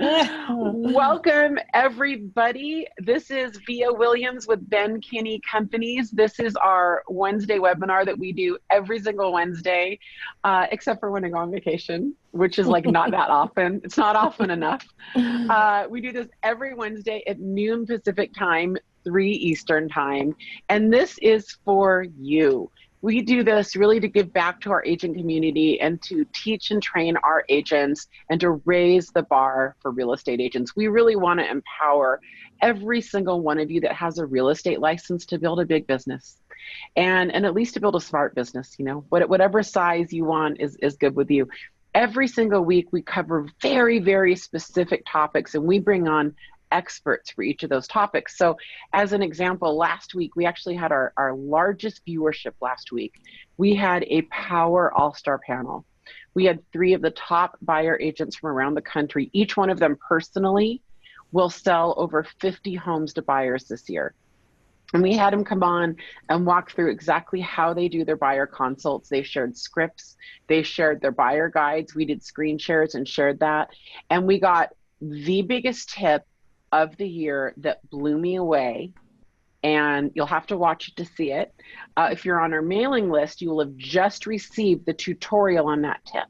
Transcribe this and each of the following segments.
Welcome, everybody. This is Via Williams with Ben Kinney Companies. This is our Wednesday webinar that we do every single Wednesday, except for when I go on vacation, which is like not that often. It's not often enough. We do this every Wednesday at noon Pacific time, 3 Eastern time, and this is for you. We do this really to give back to our agent community and to teach and train our agents and to raise the bar for real estate agents. We really want to empower every single one of you that has a real estate license to build a big business and at least to build a smart business. You know, whatever size you want is good with you. Every single week we cover very, very specific topics, and we bring on experts for each of those topics. So as an example, last week, we actually had our largest viewership last week. We had a power all-star panel. We had 3 of the top buyer agents from around the country. Each one of them personally will sell over 50 homes to buyers this year. And we had them come on and walk through exactly how they do their buyer consults. They shared scripts. They shared their buyer guides. We did screen shares and shared that. And we got the biggest tip of the year that blew me away, and you'll have to watch it to see it. If you're on our mailing list, you will have just received the tutorial on that tip.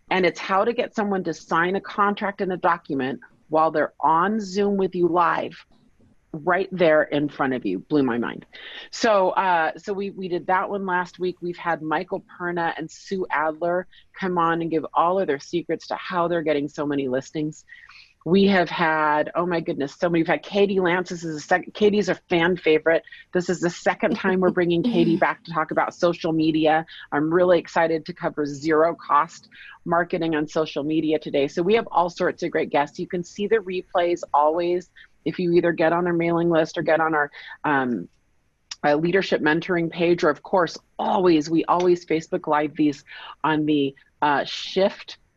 And it's how to get someone to sign a contract and a document while they're on Zoom with you live, right there in front of you. Blew my mind. So we did that one last week. We've had Michael Perna and Sue Adler come on and give all of their secrets to how they're getting so many listings. We have had, oh my goodness, so many. We've had Katie Lance. Katie's a fan favorite. This is the second time we're bringing Katie back to talk about social media. I'm really excited to cover zero cost marketing on social media today. So we have all sorts of great guests. You can see the replays always if you either get on our mailing list or get on our leadership mentoring page, or of course, we always Facebook Live these on the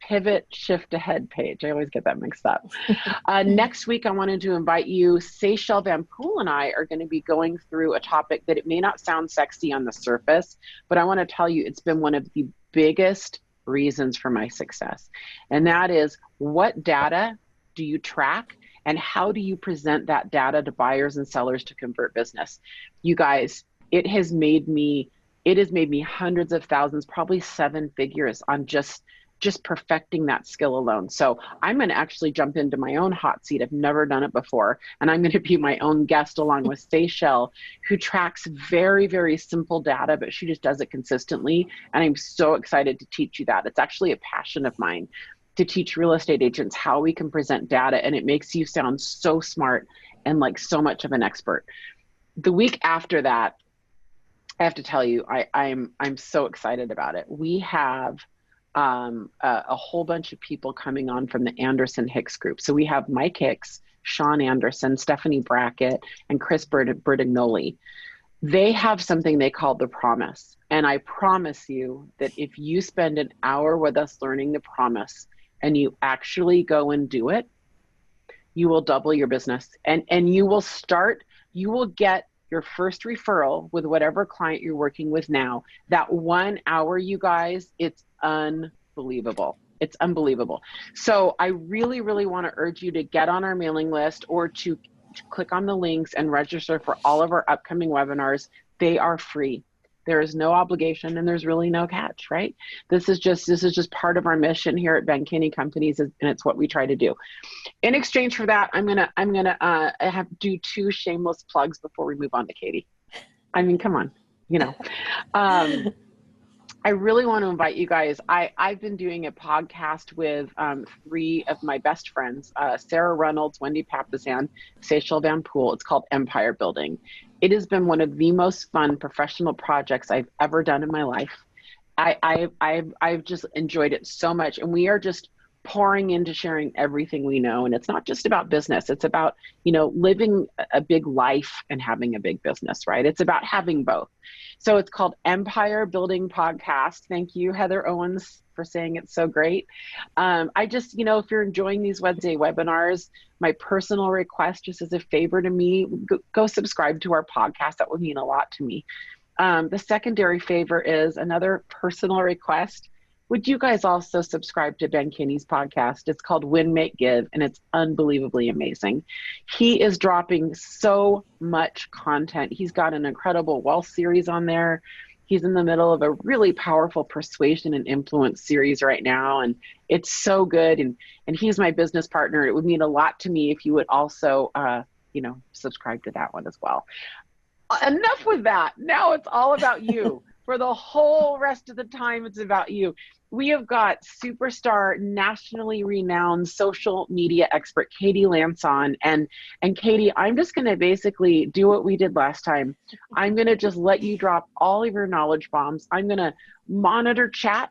Pivot Shift Ahead page. I always get that mixed up. Next week, I wanted to invite you. Seychelle Van Poel and I are going to be going through a topic that it may not sound sexy on the surface, but I want to tell you it's been one of the biggest reasons for my success. And that is, what data do you track and how do you present that data to buyers and sellers to convert business? You guys, it has made me hundreds of thousands, probably 7 figures on just perfecting that skill alone. So I'm going to actually jump into my own hot seat. I've never done it before. And I'm going to be my own guest along with Seychelle, who tracks very, very simple data, but she just does it consistently. And I'm so excited to teach you that. It's actually a passion of mine to teach real estate agents how we can present data. And it makes you sound so smart and like so much of an expert. The week after that, I have to tell you, I'm so excited about it. We have a whole bunch of people coming on from the Anderson Hicks group. So we have Mike Hicks, Sean Anderson, Stephanie Brackett, and Chris Bertignoli. They have something they call the promise. And I promise you that if you spend an hour with us learning the promise and you actually go and do it, you will double your business. And you will get your first referral with whatever client you're working with now. That 1 hour, you guys, it's unbelievable. It's unbelievable. So I really, really want to urge you to get on our mailing list or to click on the links and register for all of our upcoming webinars. They are free. There is no obligation and there's really no catch, right? This is just part of our mission here at Ben Kinney Companies, and it's what we try to do. In exchange for that, I'm gonna have to do 2 shameless plugs before we move on to Katie. I mean, come on, you know. I really want to invite you guys. I've been doing a podcast with 3 of my best friends, Sarah Reynolds, Wendy Papasan, Seychelle Van Poel. It's called Empire Building. It has been one of the most fun professional projects I've ever done in my life. I've just enjoyed it so much. And we are just pouring into sharing everything we know. And it's not just about business. It's about, you know, living a big life and having a big business, right? It's about having both. So it's called Empire Building Podcast. Thank you, Heather Owens, for saying it's so great. I just, you know, if you're enjoying these Wednesday webinars, my personal request, just as a favor to me, go subscribe to our podcast. That would mean a lot to me. The secondary favor is another personal request. would you guys also subscribe to Ben Kinney's podcast? It's called Win, Make, Give, and it's unbelievably amazing. He is dropping so much content. He's got an incredible wealth series on there. He's in the middle of a really powerful persuasion and influence series right now, and it's so good. And he's my business partner. It would mean a lot to me if you would also, subscribe to that one as well. Enough with that. Now it's all about you. For the whole rest of the time, it's about you. We have got superstar, nationally renowned social media expert Katie Lance on. And Katie, I'm just going to basically do what we did last time. I'm going to just let you drop all of your knowledge bombs. I'm going to monitor chat.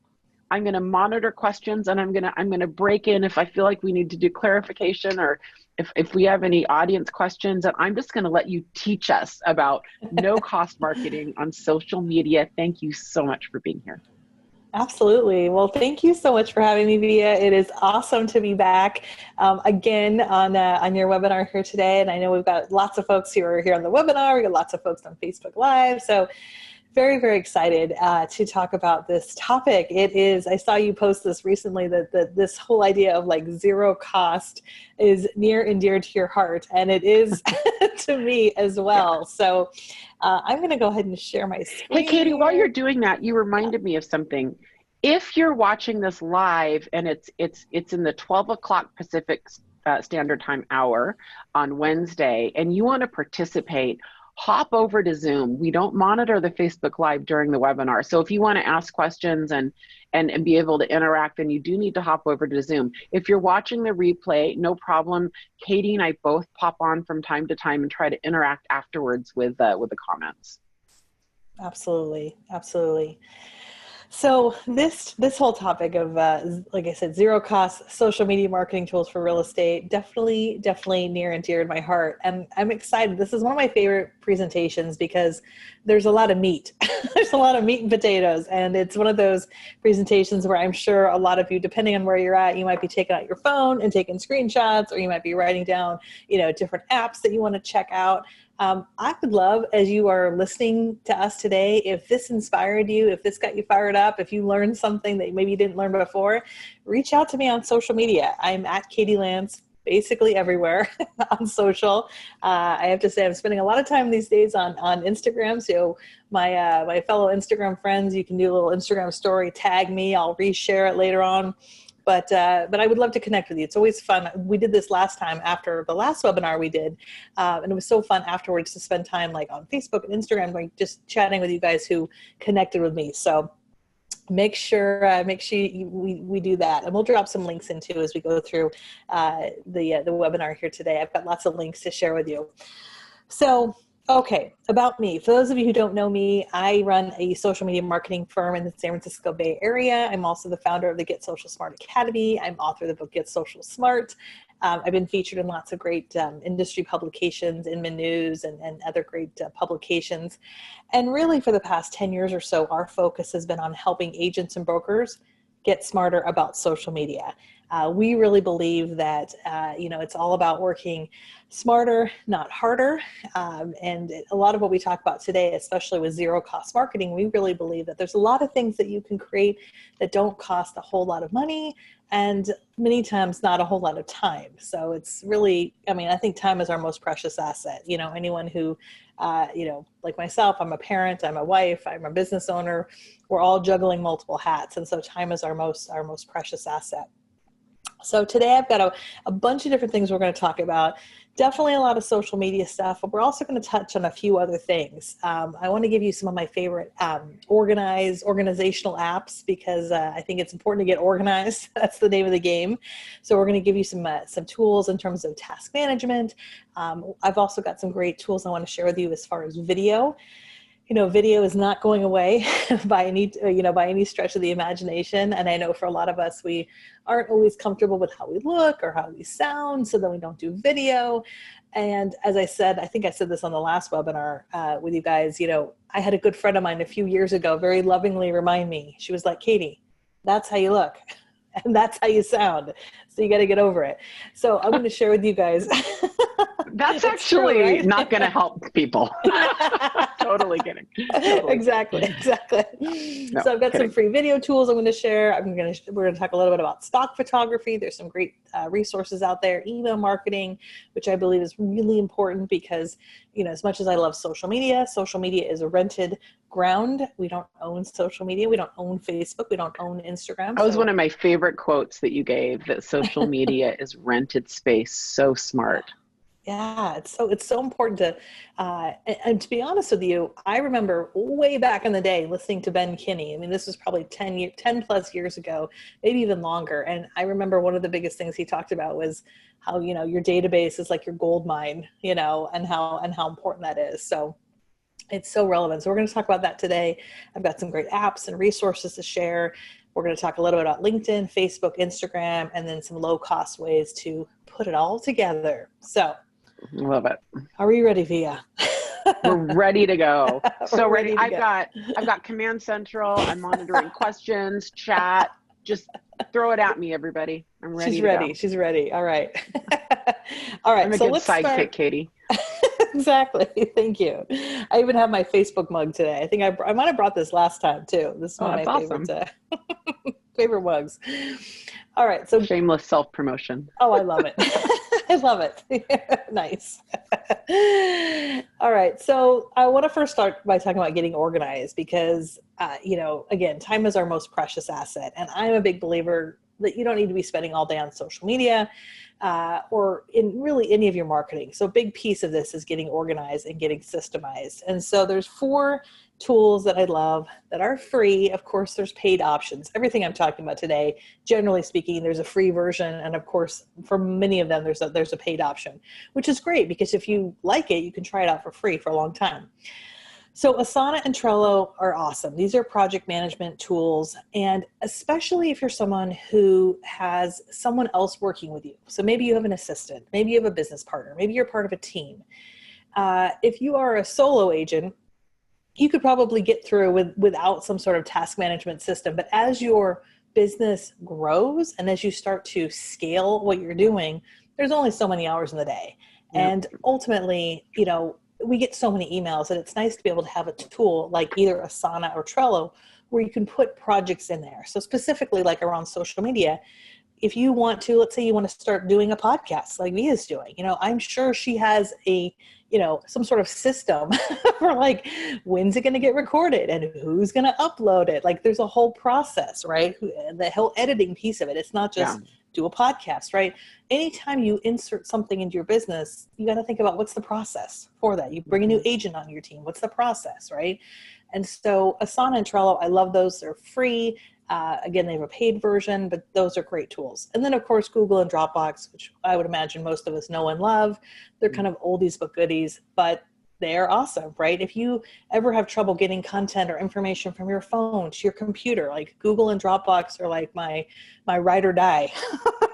I'm going to monitor questions, and I'm going to break in if I feel like we need to do clarification, or if we have any audience questions. And I'm just going to let you teach us about no cost marketing on social media. Thank you so much for being here. Absolutely. Well, thank you so much for having me, Via. It is awesome to be back again on your webinar here today. And I know we've got lots of folks who are here on the webinar. We got lots of folks on Facebook Live. So very, very excited to talk about this topic. It is, I saw you post this recently, that this whole idea of like zero cost is near and dear to your heart. And it is to me as well. Yeah. So I'm going to go ahead and share my screen. Hey, Katie, while you're doing that, you reminded me of something. If you're watching this live and it's in the 12 o'clock Pacific Standard Time hour on Wednesday, and you want to participate, hop over to Zoom. We don't monitor the Facebook Live during the webinar. So if you want to ask questions and be able to interact, then you do need to hop over to Zoom. If you're watching the replay, no problem. Katie and I both pop on from time to time and try to interact afterwards with the comments. Absolutely. Absolutely. So this whole topic of, like I said, zero cost social media marketing tools for real estate, definitely near and dear to my heart. And I'm excited. This is one of my favorite presentations because there's a lot of meat. There's a lot of meat and potatoes. And it's one of those presentations where I'm sure a lot of you, depending on where you're at, you might be taking out your phone and taking screenshots, or you might be writing down, different apps that you want to check out. I would love, as you are listening to us today, if this inspired you, if this got you fired up, if you learned something that maybe you didn't learn before, reach out to me on social media. I'm at Katie Lance, basically everywhere on social. I have to say I'm spending a lot of time these days on Instagram. So my fellow Instagram friends, you can do a little Instagram story, tag me, I'll reshare it later on. But I would love to connect with you. It's always fun. We did this last time after the last webinar we did. And it was so fun afterwards to spend time like on Facebook and Instagram, like just chatting with you guys who connected with me. So make sure we do that. And we'll drop some links in too as we go through the webinar here today. I've got lots of links to share with you. So, okay, about me. For those of you who don't know me, I run a social media marketing firm in the San Francisco Bay Area. I'm also the founder of the Get Social Smart Academy. I'm author of the book Get Social Smart. I've been featured in lots of great industry publications, Inman News, and other great publications. And really for the past 10 years or so, our focus has been on helping agents and brokers get smarter about social media. We really believe that, it's all about working smarter, not harder. And a lot of what we talk about today, especially with zero cost marketing, we really believe that there's a lot of things that you can create that don't cost a whole lot of money and many times not a whole lot of time. So it's really, I think time is our most precious asset. Anyone who, like myself, I'm a parent, I'm a wife, I'm a business owner, we're all juggling multiple hats. And so time is our most precious asset. So today I've got a bunch of different things we're going to talk about. Definitely a lot of social media stuff, but we're also going to touch on a few other things. I want to give you some of my favorite organizational apps because I think it's important to get organized. That's the name of the game. So we're going to give you some tools in terms of task management. I've also got some great tools I want to share with you as far as video. Video is not going away by any stretch of the imagination. And I know for a lot of us, we aren't always comfortable with how we look or how we sound, so then we don't do video. And as I said, I think I said this on the last webinar with you guys, I had a good friend of mine a few years ago very lovingly remind me, she was like, Katie, that's how you look. And that's how you sound. So you got to get over it. So I'm going to share with you guys That's It's actually silly, right? not going to help people. Totally kidding. Totally Exactly. No, So I've got kidding. some free video tools I'm going to share. We're going to talk a little bit about stock photography. There's some great resources out there. Email marketing, which I believe is really important because, as much as I love social media is a rented ground. We don't own social media. We don't own Facebook. We don't own Instagram. That was one of my favorite quotes that you gave, that social media is rented space. So smart. Yeah, it's so important to, and to be honest with you, I remember way back in the day listening to Ben Kinney. I mean, this was probably 10 plus years ago, maybe even longer. And I remember one of the biggest things he talked about was how, your database is like your gold mine, and how important that is. So it's so relevant. So we're going to talk about that today. I've got some great apps and resources to share. We're going to talk a little bit about LinkedIn, Facebook, Instagram, and then some low cost ways to put it all together. So Love it. are we ready, Via? We're ready to go. So ready. To I've got Command Central. I'm monitoring questions, chat. Just throw it at me, everybody. I'm ready. She's ready. She's ready. All right. All right. I'm a so good let's sidekick, start. Katie. Exactly. Thank you. I even have my Facebook mug today. I think I might have brought this last time too. This is one of my Awesome. favorite mugs. All right. So shameless self-promotion. Oh, I love it. I love it. Nice. All right. So I want to first start by talking about getting organized because, again, time is our most precious asset. And I'm a big believer that you don't need to be spending all day on social media or in really any of your marketing. So a big piece of this is getting organized and getting systemized. And so there's 4 tools that I love that are free. Of course, there's paid options. Everything I'm talking about today, generally speaking, there's a free version. And of course, for many of them, there's a paid option, which is great because if you like it, you can try it out for free for a long time. So Asana and Trello are awesome. These are project management tools, and especially if you're someone who has someone else working with you. So maybe you have an assistant, maybe you have a business partner, maybe you're part of a team. If you are a solo agent, you could probably get through without some sort of task management system. But as your business grows and as you start to scale what you're doing, there's only so many hours in the day. Yep. And ultimately, we get so many emails that it's nice to be able to have a tool like either Asana or Trello where you can put projects in there. So specifically like around social media, if you want to, let's say you want to start doing a podcast like Via's doing, I'm sure she has some sort of system for like, when's it going to get recorded and who's going to upload it? Like there's a whole process, right? The whole editing piece of it. It's not just do a podcast, right? Anytime you insert something into your business, you got to think about what's the process for that. You bring a new agent on your team. What's the process, right? And so Asana and Trello, I love those. They're free. Again, they have a paid version, but those are great tools. And then, of course, Google and Dropbox, which I would imagine most of us know and love. They're kind of oldies but goodies, but they're awesome, right? If you ever have trouble getting content or information from your phone to your computer, like Google and Dropbox are like my ride or die.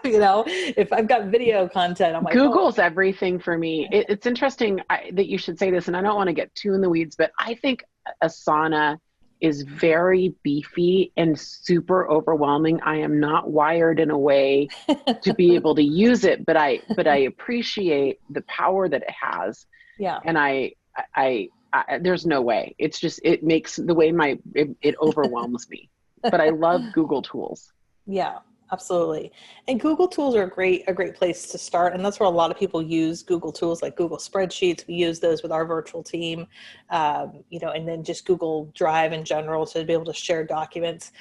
If I've got video content, I'm like, Google's everything for me. It's interesting that you should say this, and I don't want to get too in the weeds, but I think Asana is very beefy and super overwhelming. I am not wired in a way to be able to use it, but I appreciate the power that it has. Yeah. And I there's no way. It's just, it makes the way it overwhelms me, but I love Google tools. Yeah, absolutely. And Google tools are a great place to start. And that's where a lot of people use Google tools like Google Spreadsheets. We use those with our virtual team, and then just Google Drive in general to be able to share documents.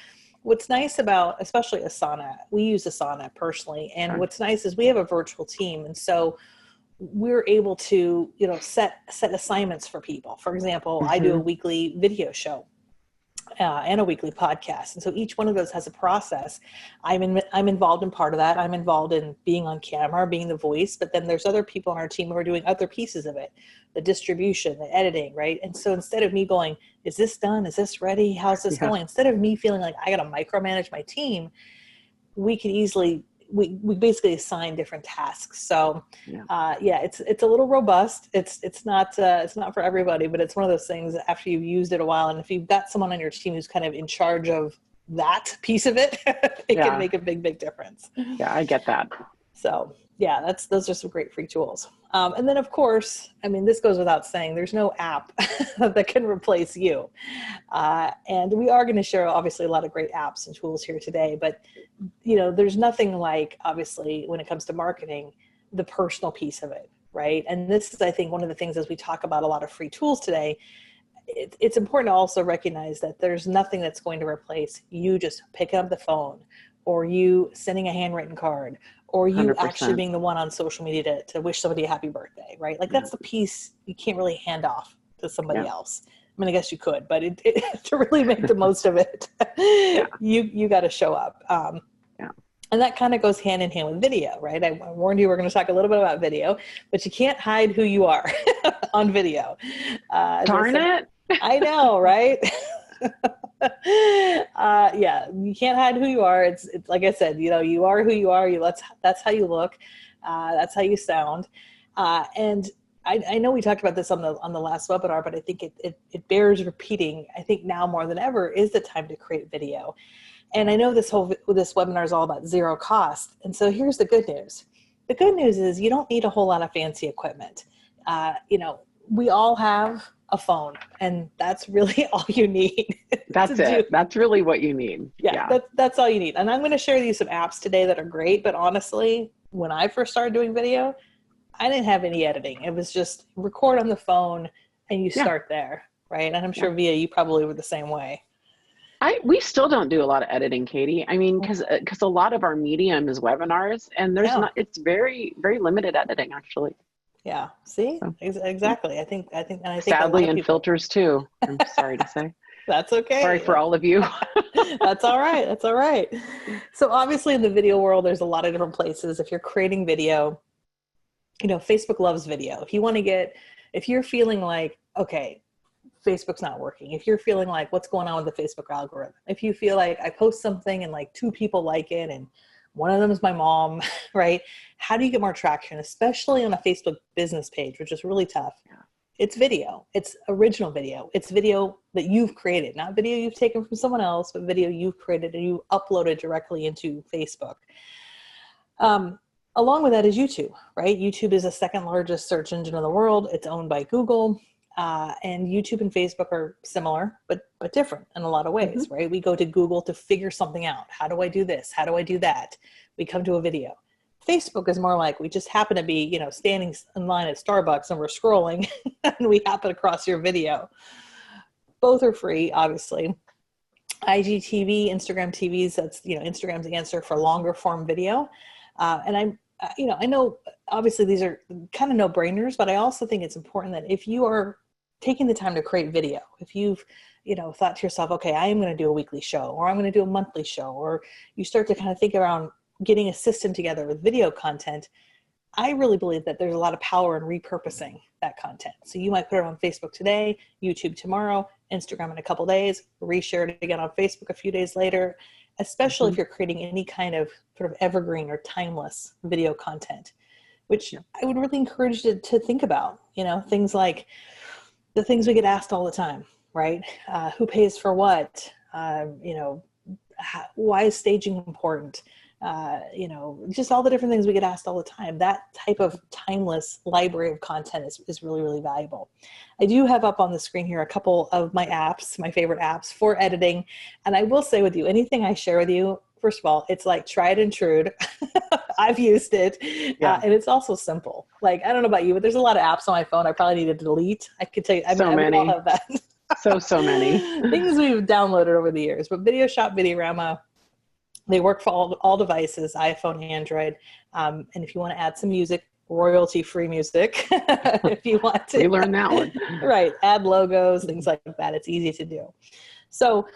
What's nice about, especially Asana, we use Asana personally. And what's nice is we have a virtual team. And so we're able to, set assignments for people. For example, I do a weekly video show. And a weekly podcast. And so each one of those has a process. I'm involved in part of that. I'm involved in being on camera, being the voice, but then there's other people on our team who are doing other pieces of it, the distribution, the editing, right? And so instead of me going, is this done? Is this ready? How's this going? Instead of me feeling like I got to micromanage my team, we can easily we basically assign different tasks. So it's a little robust. It's not for everybody, but it's one of those things that after you've used it a while, and if you've got someone on your team who's kind of in charge of that piece of it, it can make a big difference. Yeah, I get that. So Yeah, those are some great free tools. And then of course, I mean, this goes without saying, there's no app that can replace you. And we are going to share obviously a lot of great apps and tools here today, but there's nothing like, obviously, when it comes to marketing, the personal piece of it, right? And this is, I think, one of the things as we talk about a lot of free tools today, it's important to also recognize that there's nothing that's going to replace you just picking up the phone, or you sending a handwritten card, or you 100%. actually being the one on social media to wish somebody a happy birthday, right? Like that's the piece you can't really hand off to somebody else. I mean, I guess you could, but to really make the most of it, you got to show up. And that kind of goes hand in hand with video, right? I warned you we're going to talk a little bit about video, but you can't hide who you are on video. Darn it. I know, right? You can't hide who you are. It's like I said, you are who you are. That's how you look. That's how you sound. And I know we talked about this on the last webinar, but I think it bears repeating. I think now more than ever is the time to create video. And I know this webinar is all about zero cost. And so here's the good news. The good news is you don't need a whole lot of fancy equipment. We all have a phone, and that's really all you need. That's it. That's really what you need. Yeah. That's all you need. And I'm going to share with you some apps today that are great. But honestly, when I first started doing video, I didn't have any editing. It was just record on the phone and you start there, right? And I'm sure Via, you probably were the same way. We still don't do a lot of editing, Katie. I mean, because a lot of our medium is webinars, and it's very, very limited editing actually. Yeah. See, exactly. I think sadly, and filters too. I'm sorry to say. That's okay. Sorry for all of you. That's all right. That's all right. So obviously in the video world, there's a lot of different places. If you're creating video, Facebook loves video. If you're feeling like, okay, Facebook's not working. If you're feeling like what's going on with the Facebook algorithm, if you feel like I post something and like 2 people like it and one of them is my mom, right? How do you get more traction, especially on a Facebook business page, which is really tough? Yeah. It's video. It's original video. It's video that you've created, not video you've taken from someone else, but video you've created and you uploaded directly into Facebook. Along with that is YouTube, right? YouTube is the second largest search engine in the world. It's owned by Google. And YouTube and Facebook are similar, but different in a lot of ways, right? We go to Google to figure something out. How do I do this? How do I do that? We come to a video. Facebook is more like we just happen to be, standing in line at Starbucks and we're scrolling and we happen across your video. Both are free, obviously. IGTV, Instagram TVs, that's, Instagram's answer for longer form video. And I know obviously these are kind of no-brainers, but I also think it's important that if you are taking the time to create video, if you've, thought to yourself, okay, I am going to do a weekly show, or I'm going to do a monthly show, or you start to kind of think around getting a system together with video content, I really believe that there's a lot of power in repurposing that content. So you might put it on Facebook today, YouTube tomorrow, Instagram in a couple days, reshare it again on Facebook a few days later, especially if you're creating any kind of sort of evergreen or timeless video content, which I would really encourage you to think about, things like the things we get asked all the time, right? Who pays for what? Why is staging important? Just all the different things we get asked all the time. That type of timeless library of content is really, really valuable. I do have up on the screen here a couple of my apps, my favorite apps for editing. And I will say with you, anything I share with you, first of all, it's like tried and true. I've used it. And it's also simple. Like, I don't know about you, but there's a lot of apps on my phone I probably need to delete. I could tell you, I many. all have that. so many. Things we've downloaded over the years. But Video Shop, Videorama, they work for all devices, iPhone, Android. And if you want to add some music, royalty-free music, if you want to. We learned that one. Right. Add logos, things like that. It's easy to do. So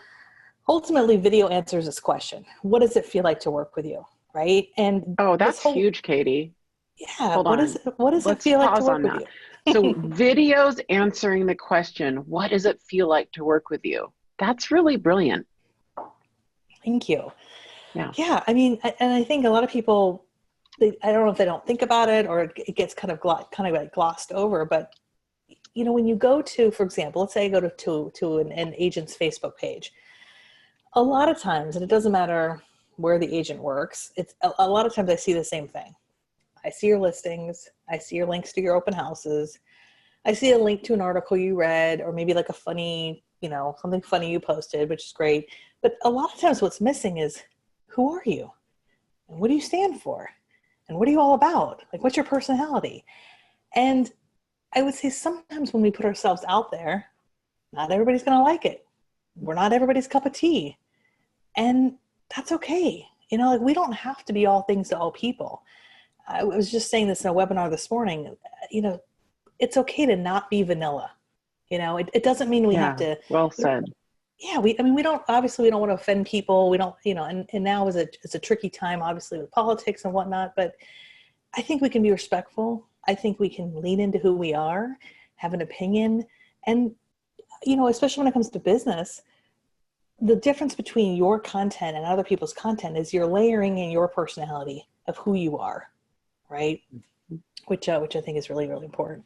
ultimately, video answers this question. What does it feel like to work with you? Right. And that's huge, Katie. Yeah. Hold on. What does it feel like to work with you? So videos answering the question, what does it feel like to work with you? That's really brilliant. Thank you. Yeah. Yeah. I mean, and I think a lot of people, I don't know if they don't think about it or it gets kind of like glossed over, but when you go to, for example, let's say I go to an agent's Facebook page, a lot of times, and it doesn't matter where the agent works, it's a lot of times I see the same thing. I see your listings. I see your links to your open houses. I see a link to an article you read, or maybe like a funny, something funny you posted, which is great. But a lot of times what's missing is, who are you? And what do you stand for? And what are you all about? Like, what's your personality? And I would say sometimes when we put ourselves out there, not everybody's going to like it. We're not everybody's cup of tea. And that's okay. Like, we don't have to be all things to all people. I was just saying this in a webinar this morning. It's okay to not be vanilla. It doesn't mean we have to. Well said. Yeah, we don't want to offend people. We don't, and now it's a tricky time, obviously, with politics and whatnot, but I think we can be respectful. I think we can lean into who we are, have an opinion. And, especially when it comes to business, the difference between your content and other people's content is you're layering in your personality of who you are, right? Which I think is really, really important.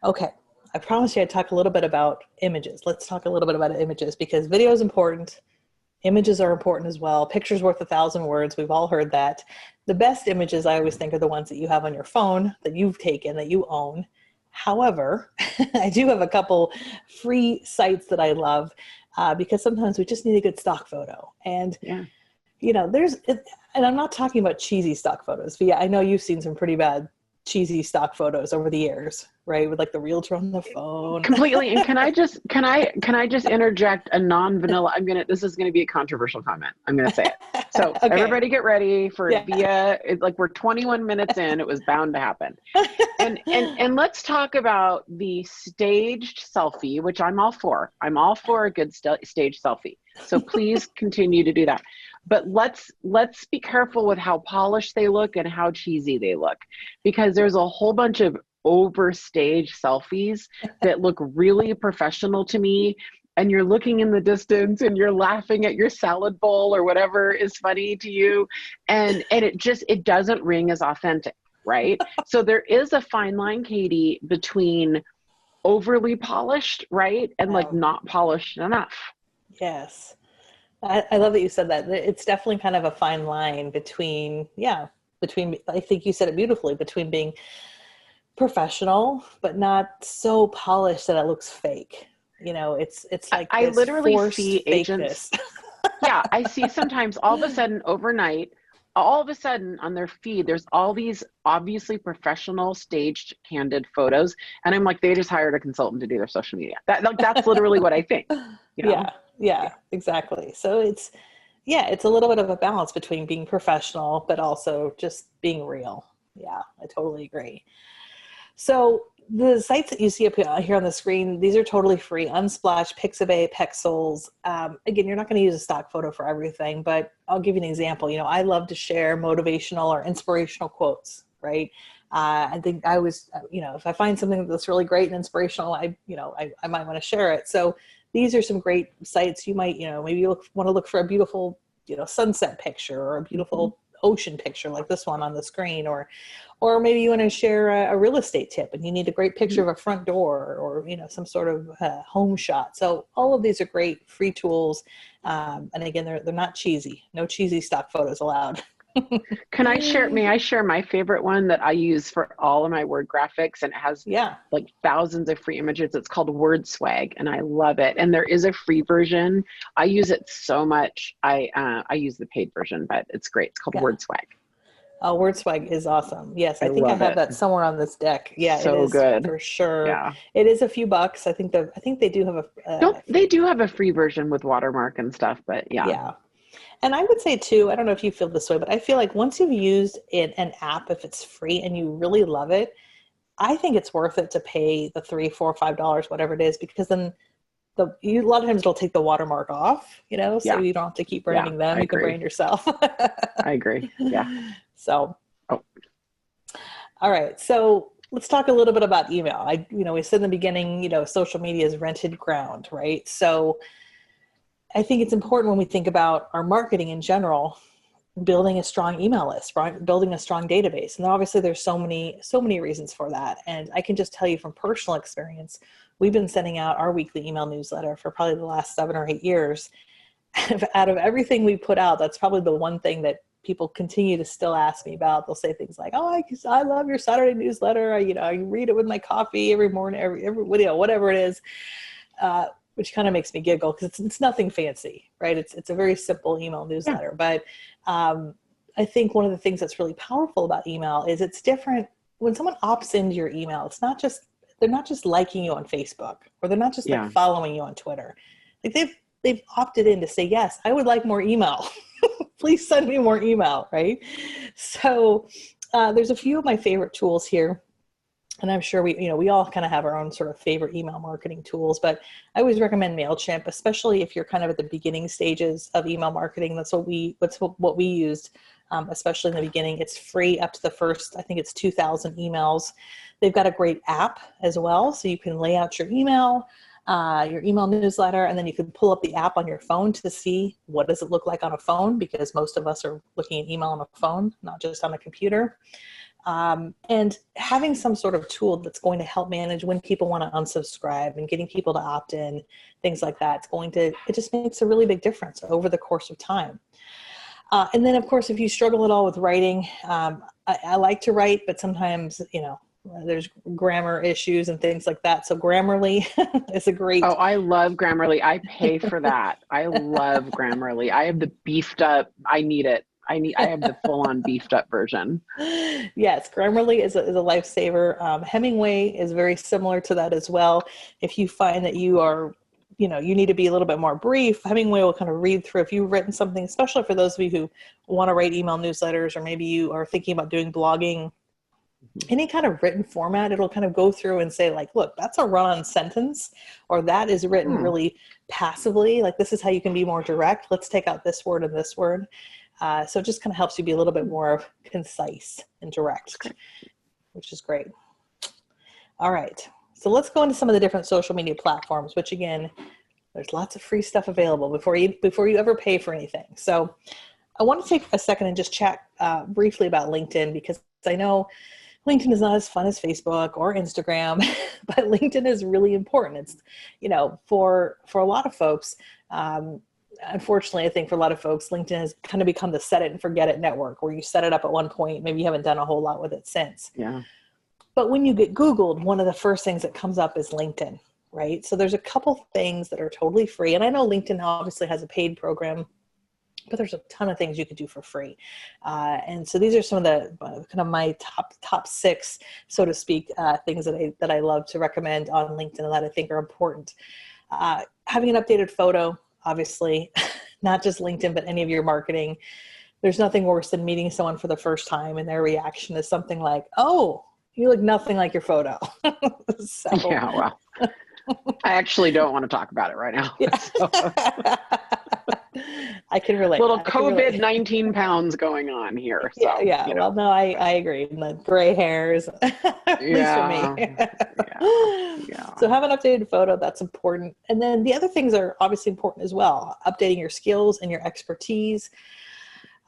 Okay. I promised you I'd talk a little bit about images. Let's talk a little bit about images, because video is important. Images are important as well. Picture's worth 1,000 words. We've all heard that. The best images, I always think, are the ones that you have on your phone, that you've taken, that you own. However, I do have a couple free sites that I love because sometimes we just need a good stock photo. And, and I'm not talking about cheesy stock photos. But yeah, I know you've seen some pretty bad cheesy stock photos over the years, right? With like the realtor on the phone. Completely. And can I just interject a non-vanilla, this is going to be a controversial comment. I'm going to say it. So okay. Everybody get ready for we're 21 minutes in, it was bound to happen. And let's talk about the staged selfie, which I'm all for. I'm all for a good staged selfie. So please continue to do that. But let's be careful with how polished they look and how cheesy they look, because there's a whole bunch of overstaged selfies that look really professional to me. And you're looking in the distance and you're laughing at your salad bowl or whatever is funny to you. And it doesn't ring as authentic, right? So there is a fine line, Katie, between overly polished, right? And like not polished enough. Yes. I love that you said that. It's definitely kind of a fine line between, I think you said it beautifully, between being professional, but not so polished that it looks fake. It's like I literally see fakeness. Agents. Yeah, I see sometimes all of a sudden overnight, all of a sudden on their feed, there's all these obviously professional staged candid photos. And I'm like, they just hired a consultant to do their social media. That's literally what I think. Yeah, exactly. So it's a little bit of a balance between being professional, but also just being real. Yeah, I totally agree. So the sites that you see up here on the screen, these are totally free. Unsplash, Pixabay, Pexels. Again, you're not going to use a stock photo for everything, but I'll give you an example. I love to share motivational or inspirational quotes, right? I think I was, if I find something that's really great and inspirational, I might want to share it. So these are some great sites. You might, maybe you want to look for a beautiful, sunset picture or a beautiful ocean picture like this one on the screen, or maybe you want to share a real estate tip and you need a great picture of a front door or, some sort of home shot. So all of these are great free tools. And again, they're not cheesy. No cheesy stock photos allowed. May I share my favorite one that I use for all of my word graphics, and it has like thousands of free images. It's called Word Swag, and I love it. And there is a free version. I use it so much. I use the paid version, but it's great. It's called Word Swag. Oh, Word Swag is awesome. Yes, I think I have that somewhere on this deck. Yeah, so it is good for sure. Yeah, it is a few bucks. I think they do have they do have a free version with watermark and stuff, but yeah. And I would say too, I don't know if you feel this way, but I feel like once you've used an app, if it's free and you really love it, I think it's worth it to pay the $3, $4, $5, whatever it is, because then a lot of times it'll take the watermark off, so you don't have to keep branding them. You can brand yourself. I agree. Yeah. So, all right. So let's talk a little bit about email. We said in the beginning, social media is rented ground, right? So I think it's important when we think about our marketing in general, building a strong email list, right? Building a strong database. And obviously there's so many reasons for that. And I can just tell you from personal experience, we've been sending out our weekly email newsletter for probably the last 7 or 8 years. Out of everything we put out, that's probably the one thing that people continue to still ask me about. They'll say things like, "Oh, I love your Saturday newsletter. I read it with my coffee every morning, every whatever it is," which kind of makes me giggle because it's nothing fancy, right? It's a very simple email newsletter. Yeah. But I think one of the things that's really powerful about email is it's different when someone opts into your email. They're not just liking you on Facebook, or they're not just like following you on Twitter. Like they've opted in to say, yes, I would like more email. Please send me more email, right? So there's a few of my favorite tools here. And I'm sure we all kind of have our own sort of favorite email marketing tools, but I always recommend MailChimp, especially if you're kind of at the beginning stages of email marketing. That's what we used, especially in the beginning. It's free up to the first, I think it's 2,000 emails. They've got a great app as well, so you can lay out your email newsletter, and then you can pull up the app on your phone to see what does it look like on a phone, because most of us are looking at email on a phone, not just on a computer. And having some sort of tool that's going to help manage when people want to unsubscribe and getting people to opt in, things like that, it just makes a really big difference over the course of time. And then, of course, if you struggle at all with writing, I like to write, but sometimes, there's grammar issues and things like that. So Grammarly is a great. Oh, I love Grammarly. I pay for that. I love Grammarly. I have the beefed up. I need it. I have the full on beefed up version. Yes. Grammarly is a lifesaver. Hemingway is very similar to that as well. If you find that you are, you need to be a little bit more brief, Hemingway will kind of read through. If you've written something, especially for those of you who want to write email newsletters, or maybe you are thinking about doing blogging, any kind of written format, it'll kind of go through and say, like, look, that's a run-on sentence, or that is written really passively. Like, this is how you can be more direct. Let's take out this word and this word. So it just kind of helps you be a little bit more concise and direct, which is great. All right. So let's go into some of the different social media platforms, which, again, there's lots of free stuff available before you ever pay for anything. So I want to take a second and just chat briefly about LinkedIn, because I know LinkedIn is not as fun as Facebook or Instagram, but LinkedIn is really important. It's, for a lot of folks, unfortunately, I think for a lot of folks, LinkedIn has kind of become the set it and forget it network, where you set it up at one point, maybe you haven't done a whole lot with it since. Yeah. But when you get Googled, one of the first things that comes up is LinkedIn, right? So there's a couple things that are totally free. And I know LinkedIn obviously has a paid program, but there's a ton of things you could do for free. And so these are some of the kind of my top six, so to speak, things that I love to recommend on LinkedIn and that I think are important. Having an updated photo, obviously, not just LinkedIn, but any of your marketing. There's nothing worse than meeting someone for the first time and their reaction is something like, "Oh, you look nothing like your photo." So. Yeah, well, I actually don't want to talk about it right now. Yeah. So. I can relate. Little COVID-19 pounds going on here. So, yeah. Well, no, I agree. The gray hairs, at least for me. Yeah. So have an updated photo. That's important. And then the other things are obviously important as well. Updating your skills and your expertise.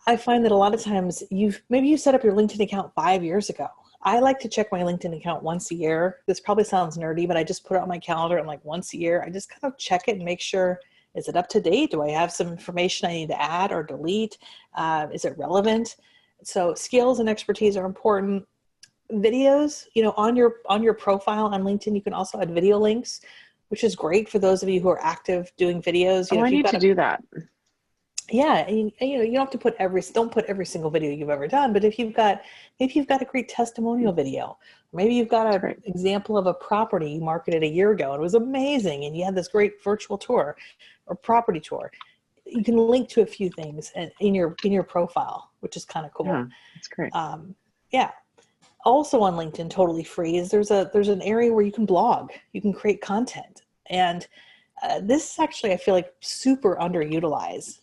I find that a lot of times you set up your LinkedIn account 5 years ago. I like to check my LinkedIn account once a year. This probably sounds nerdy, but I just put it on my calendar, and like once a year, I just kind of check it and make sure, is it up to date? Do I have some information I need to add or delete? Is it relevant? So skills and expertise are important. Videos, on your profile on LinkedIn, you can also add video links, which is great for those of you who are active doing videos. I need to do that. Yeah, and you don't have to put don't put every single video you've ever done, but if you've got a great testimonial video, maybe you've got an example of a property you marketed a year ago and it was amazing, and you had this great virtual tour or property tour, you can link to a few things in your profile, which is kind of cool. Yeah, that's great. Yeah. Also on LinkedIn, totally free, is there's an area where you can blog, you can create content, and this is actually, I feel like, super underutilized.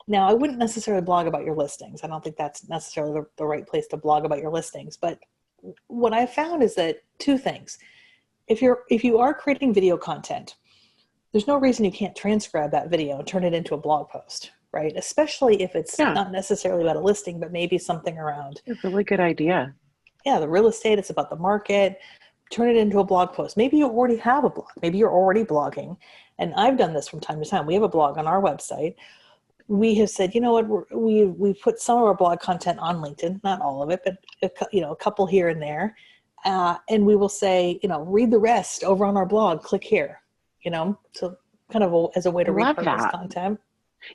Now, I wouldn't necessarily blog about your listings. I don't think that's necessarily the right place to blog about your listings. But what I found is that two things. If you are creating video content, there's no reason you can't transcribe that video and turn it into a blog post, right? Especially if it's not necessarily about a listing, but maybe something around. It's a really good idea. Yeah, the real estate, it's about the market. Turn it into a blog post. Maybe you already have a blog. Maybe you're already blogging. And I've done this from time to time. We have a blog on our website. we have said, you know what, we put some of our blog content on LinkedIn, not all of it, but a couple here and there. And we will say, read the rest over on our blog, click here, so kind of as a way to Love repurpose that. content.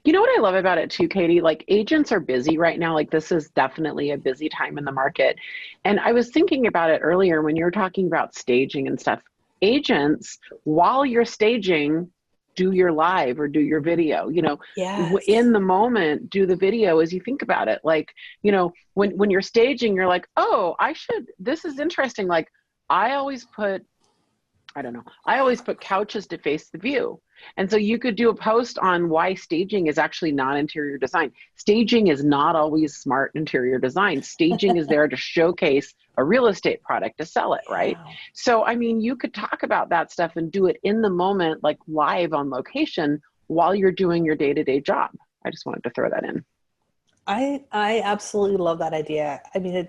You know what I love about it too, Katie? Like agents are busy right now. Like this is definitely a busy time in the market. And I was thinking about it earlier when you were talking about staging and stuff. Agents, while you're staging, do your live or do your video, Yes. in the moment, do the video as you think about it. Like, when you're staging, you're like, oh, this is interesting. Like I always put couches to face the view. And so you could do a post on why staging is actually not interior design. Staging is not always smart interior design. Staging is there to showcase a real estate product, to sell it, right? Wow. So, I mean, you could talk about that stuff and do it in the moment, like live on location while you're doing your day-to-day job. I just wanted to throw that in. I absolutely love that idea. I mean,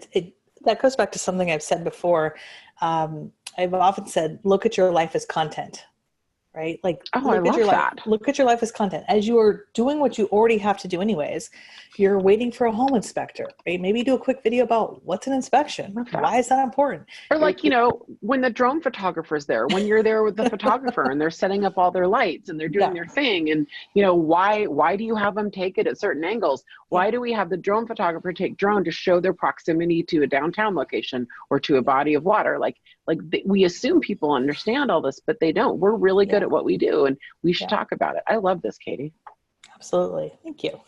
that goes back to something I've said before. I've often said, look at your life as content, right? Like, I love that. Look at your life as content. As you are doing what you already have to do anyways, you're waiting for a home inspector, right? Maybe do a quick video about what's an inspection. Why is that important? Or like, when the drone photographer's there, when you're there with the photographer and they're setting up all their lights and they're doing their thing. And, why do you have them take it at certain angles? Why do we have the drone photographer take drone to show their proximity to a downtown location or to a body of water? We assume people understand all this, but they don't. We're really good at what we do, and we should talk about it. I love this, Katie. Absolutely. Thank you.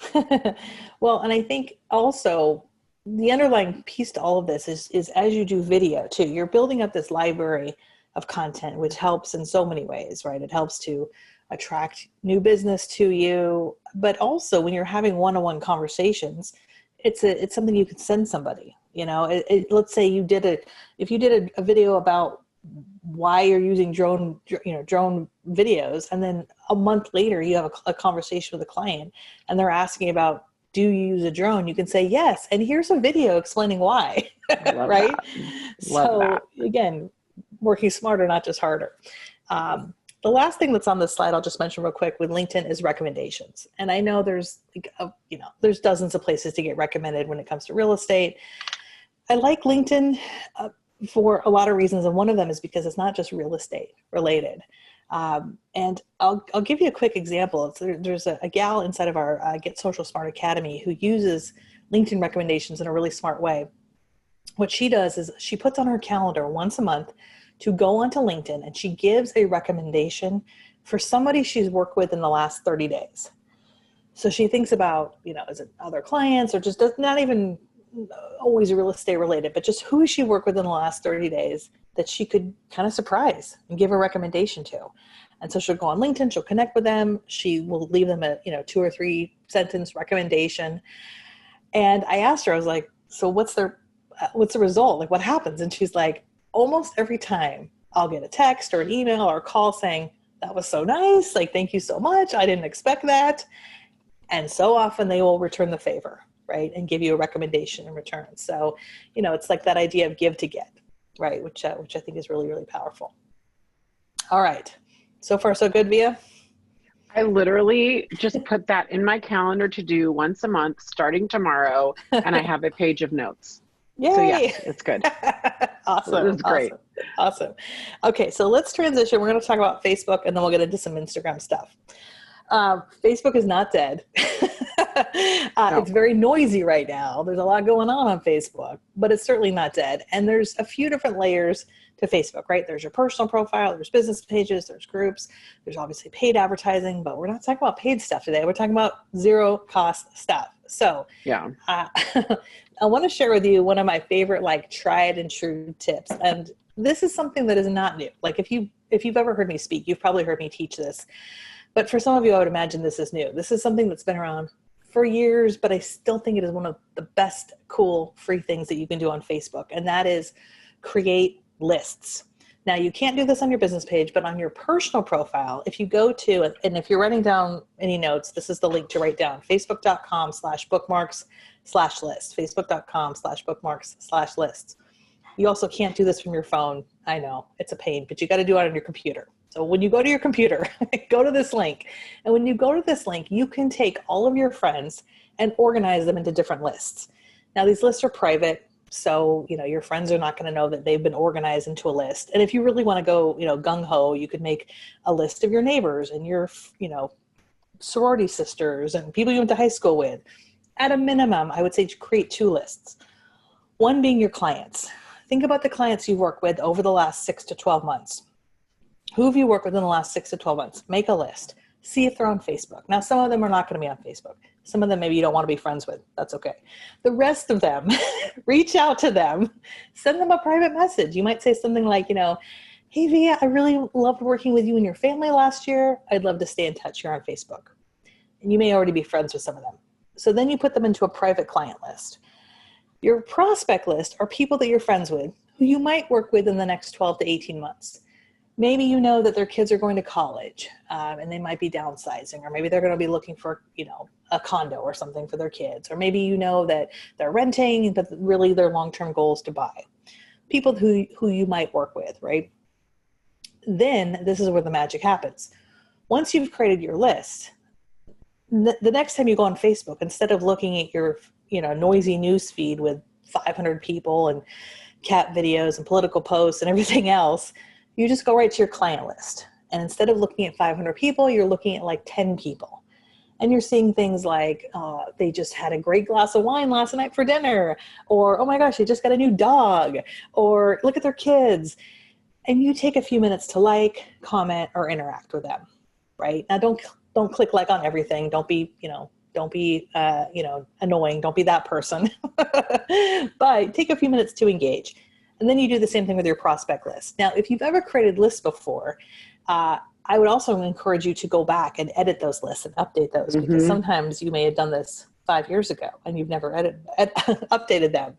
Well, and I think also the underlying piece to all of this is as you do video too, you're building up this library of content, which helps in so many ways, right? It helps to attract new business to you, but also when you're having one-on-one conversations, it's something you could send somebody. Let's say if you did a video about why you're using drone videos, and then a month later you have a conversation with a client and they're asking about, do you use a drone? You can say yes, and here's a video explaining why. Right? So again, working smarter, not just harder. The last thing that's on this slide, I'll just mention real quick with LinkedIn, is recommendations. And I know there's dozens of places to get recommended when it comes to real estate. I like LinkedIn for a lot of reasons, and one of them is because it's not just real estate related. And I'll give you a quick example. There's a gal inside of our Get Social Smart Academy who uses LinkedIn recommendations in a really smart way. What she does is she puts on her calendar once a month to go onto LinkedIn, and she gives a recommendation for somebody she's worked with in the last 30 days. So she thinks about, is it other clients or just not even always real estate related, but just who has she worked with in the last 30 days that she could kind of surprise and give a recommendation to. And so she'll go on LinkedIn, she'll connect with them. She will leave them a 2 or 3 sentence recommendation. And I asked her, I was like, so what's the result? Like, what happens? And she's like, almost every time I'll get a text or an email or a call saying, that was so nice. Like, thank you so much. I didn't expect that. And so often they will return the favor, right? And give you a recommendation in return. So, it's like that idea of give to get, right? Which I think is really, really powerful. All right. So far, so good, Via? I literally just put that in my calendar to do once a month, starting tomorrow, and I have a page of notes. Yay! So yes, it's good. Awesome. It's great. Awesome. Okay, so let's transition. We're going to talk about Facebook, and then we'll get into some Instagram stuff. Facebook is not dead. No. It's very noisy right now. There's a lot going on Facebook, but it's certainly not dead. And there's a few different layers to Facebook, right? There's your personal profile, there's business pages, there's groups, there's obviously paid advertising, but we're not talking about paid stuff today. We're talking about zero cost stuff. So yeah, I want to share with you one of my favorite, tried and true tips. And this is something that is not new. Like if you've ever heard me speak, you've probably heard me teach this. But for some of you, I would imagine this is new. This is something that's been around for years, but I still think it is one of the best, cool, free things that you can do on Facebook. And that is create lists. Now, you can't do this on your business page, but on your personal profile, if you go to, and if you're writing down any notes, this is the link to write down, facebook.com/bookmarks/list, facebook.com/bookmarks/lists. You also can't do this from your phone. I know it's a pain, but you got to do it on your computer. So when you go to your computer, go to this link. And when you go to this link, you can take all of your friends and organize them into different lists. Now, these lists are private, so, your friends are not going to know that they've been organized into a list. And if you really want to go, gung-ho, you could make a list of your neighbors and your, sorority sisters and people you went to high school with. At a minimum, I would say create 2 lists. One being your clients. Think about the clients you've worked with over the last 6 to 12 months. Who have you worked with in the last 6 to 12 months? Make a list. See if they're on Facebook. Now, some of them are not going to be on Facebook. Some of them maybe you don't want to be friends with. That's okay. The rest of them, reach out to them. Send them a private message. You might say something like, hey, Via, I really loved working with you and your family last year. I'd love to stay in touch. You're on Facebook. And you may already be friends with some of them. So then you put them into a private client list. Your prospect list are people that you're friends with who you might work with in the next 12 to 18 months. Maybe you know that their kids are going to college and they might be downsizing, or maybe they're going to be looking for, a condo or something for their kids. Or maybe you know that they're renting, but really their long-term goal is to buy. People who you might work with, right? Then this is where the magic happens. Once you've created your list, the next time you go on Facebook, instead of looking at your, noisy news feed with 500 people and cat videos and political posts and everything else, you just go right to your client list. And instead of looking at 500 people, you're looking at like 10 people. And you're seeing things like, they just had a great glass of wine last night for dinner, or, oh my gosh, they just got a new dog, or look at their kids. And you take a few minutes to like, comment, or interact with them, right? Now, don't click like on everything. Don't be annoying. Don't be that person. But take a few minutes to engage. And then you do the same thing with your prospect list. Now, if you've ever created lists before, I would also encourage you to go back and edit those lists and update those, because sometimes you may have done this 5 years ago and you've never updated them.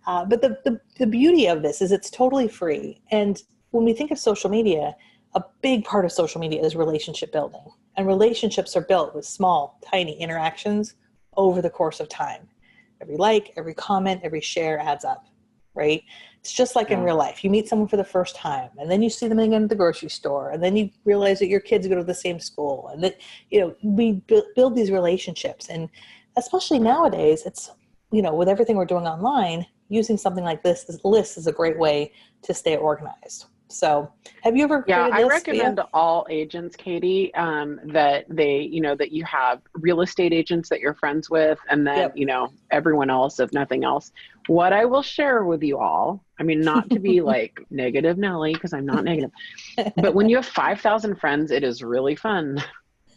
But the beauty of this is it's totally free. And when we think of social media, a big part of social media is relationship building. And relationships are built with small, tiny interactions over the course of time. Every like, every comment, every share adds up, right? It's just like in real life. You meet someone for the first time, and then you see them again at the grocery store, and then you realize that your kids go to the same school, and that, we build these relationships. And especially nowadays, it's, with everything we're doing online, using something like this list is a great way to stay organized. So have you ever created I recommend to all agents, Katie, that they, that you have real estate agents that you're friends with, and then, everyone else, if nothing else. What I will share with you all, not to be like negative Nelly, because I'm not negative, but when you have 5,000 friends, it is really fun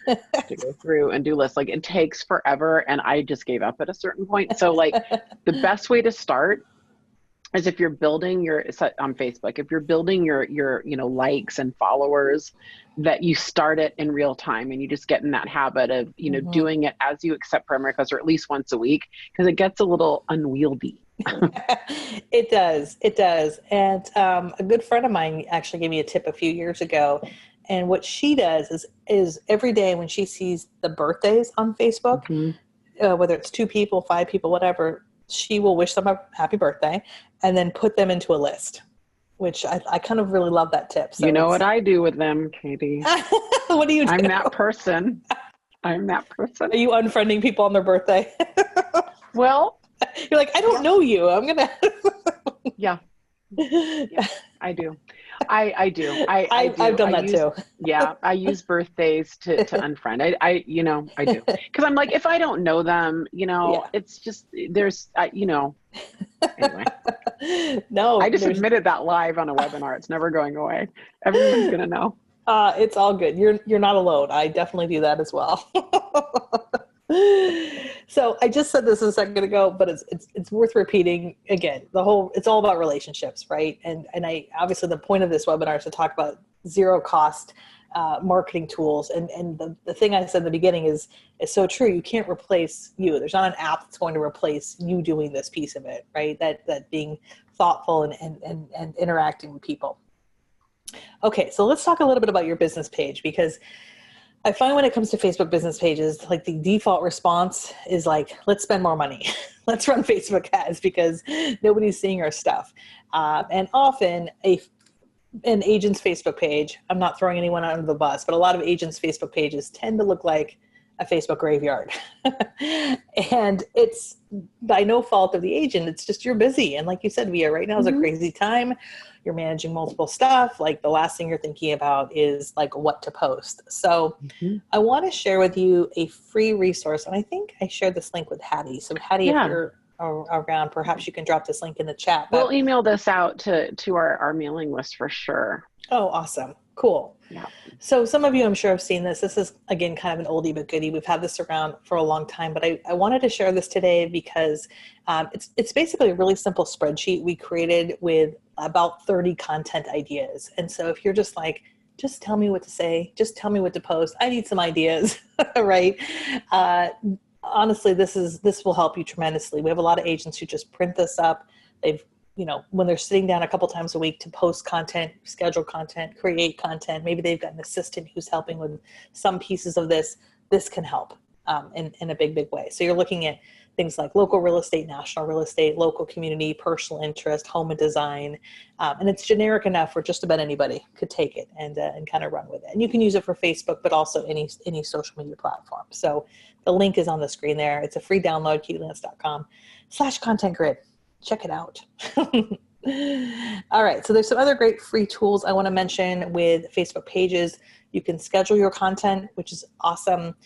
to go through and do lists. Like, it takes forever, and I just gave up at a certain point. So like the best way to start is if you're building on Facebook, if you're building your likes and followers, that you start it in real time, and you just get in that habit of, doing it as you accept primary requests, or at least once a week, because it gets a little unwieldy. It does. And a good friend of mine actually gave me a tip a few years ago. And what she does is every day when she sees the birthdays on Facebook, whether it's 2 people, 5 people, whatever, she will wish them a happy birthday and then put them into a list, which I kind of really love that tip. So you know what I do with them, Katie? What do you do? I'm that person. Are you unfriending people on their birthday? Well, you're like, I don't know you. I'm going to. Yeah, I do. I do. I've done that too. Yeah, I use birthdays to unfriend. I do, because I'm like, if I don't know them, it's just anyway. No, I just admitted that live on a webinar. It's never going away. Everyone's gonna know. It's all good. You're not alone. I definitely do that as well. So I just said this a second ago, but it's worth repeating again. It's all about relationships, right? And I obviously the point of this webinar is to talk about zero cost marketing tools. And the thing I said in the beginning is so true. You can't replace you. There's not an app that's going to replace you doing this piece of it, right? That being thoughtful and interacting with people. Okay, so let's talk a little bit about your business page, because I find when it comes to Facebook business pages, like the default response is like, let's spend more money. Let's run Facebook ads because nobody's seeing our stuff. And often an agent's Facebook page, I'm not throwing anyone under the bus, but a lot of agents' Facebook pages tend to look like a Facebook graveyard. And it's by no fault of the agent. It's just you're busy. And like you said, Via, right now is a crazy time. You're managing multiple stuff. Like the last thing you're thinking about is like what to post. So I want to share with you a free resource. And I think I shared this link with Hattie. So Hattie, if you're around, perhaps you can drop this link in the chat. We'll email this out to our mailing list for sure. Oh, awesome. Cool. Yeah. So some of you, I'm sure, have seen this. This is, again, kind of an oldie but goodie. We've had this around for a long time, but I wanted to share this today because it's basically a really simple spreadsheet we created with about 30 content ideas. And so if you're just like, just tell me what to say, just tell me what to post, I need some ideas, right? Honestly, this will help you tremendously. We have a lot of agents who just print this up. They've, when they're sitting down a couple times a week to post content, schedule content, create content, maybe they've got an assistant who's helping with some pieces of this can help in a big, big way. So you're looking at things like local real estate, national real estate, local community, personal interest, home and design. And it's generic enough where just about anybody could take it and kind of run with it. And you can use it for Facebook, but also any social media platform. So the link is on the screen there. It's a free download, KinneyLance.com/content grid. Check it out. All right. So there's some other great free tools I want to mention with Facebook pages. You can schedule your content, which is awesome.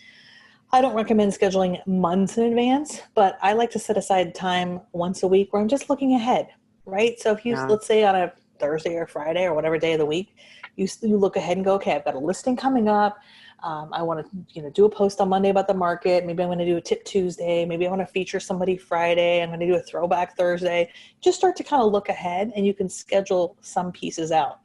I don't recommend scheduling months in advance, but I like to set aside time once a week where I'm just looking ahead, right? So if you, let's say on a Thursday or Friday or whatever day of the week, you look ahead and go, okay, I've got a listing coming up. I want to, do a post on Monday about the market. Maybe I'm going to do a tip Tuesday. Maybe I want to feature somebody Friday. I'm going to do a throwback Thursday. Just start to kind of look ahead and you can schedule some pieces out.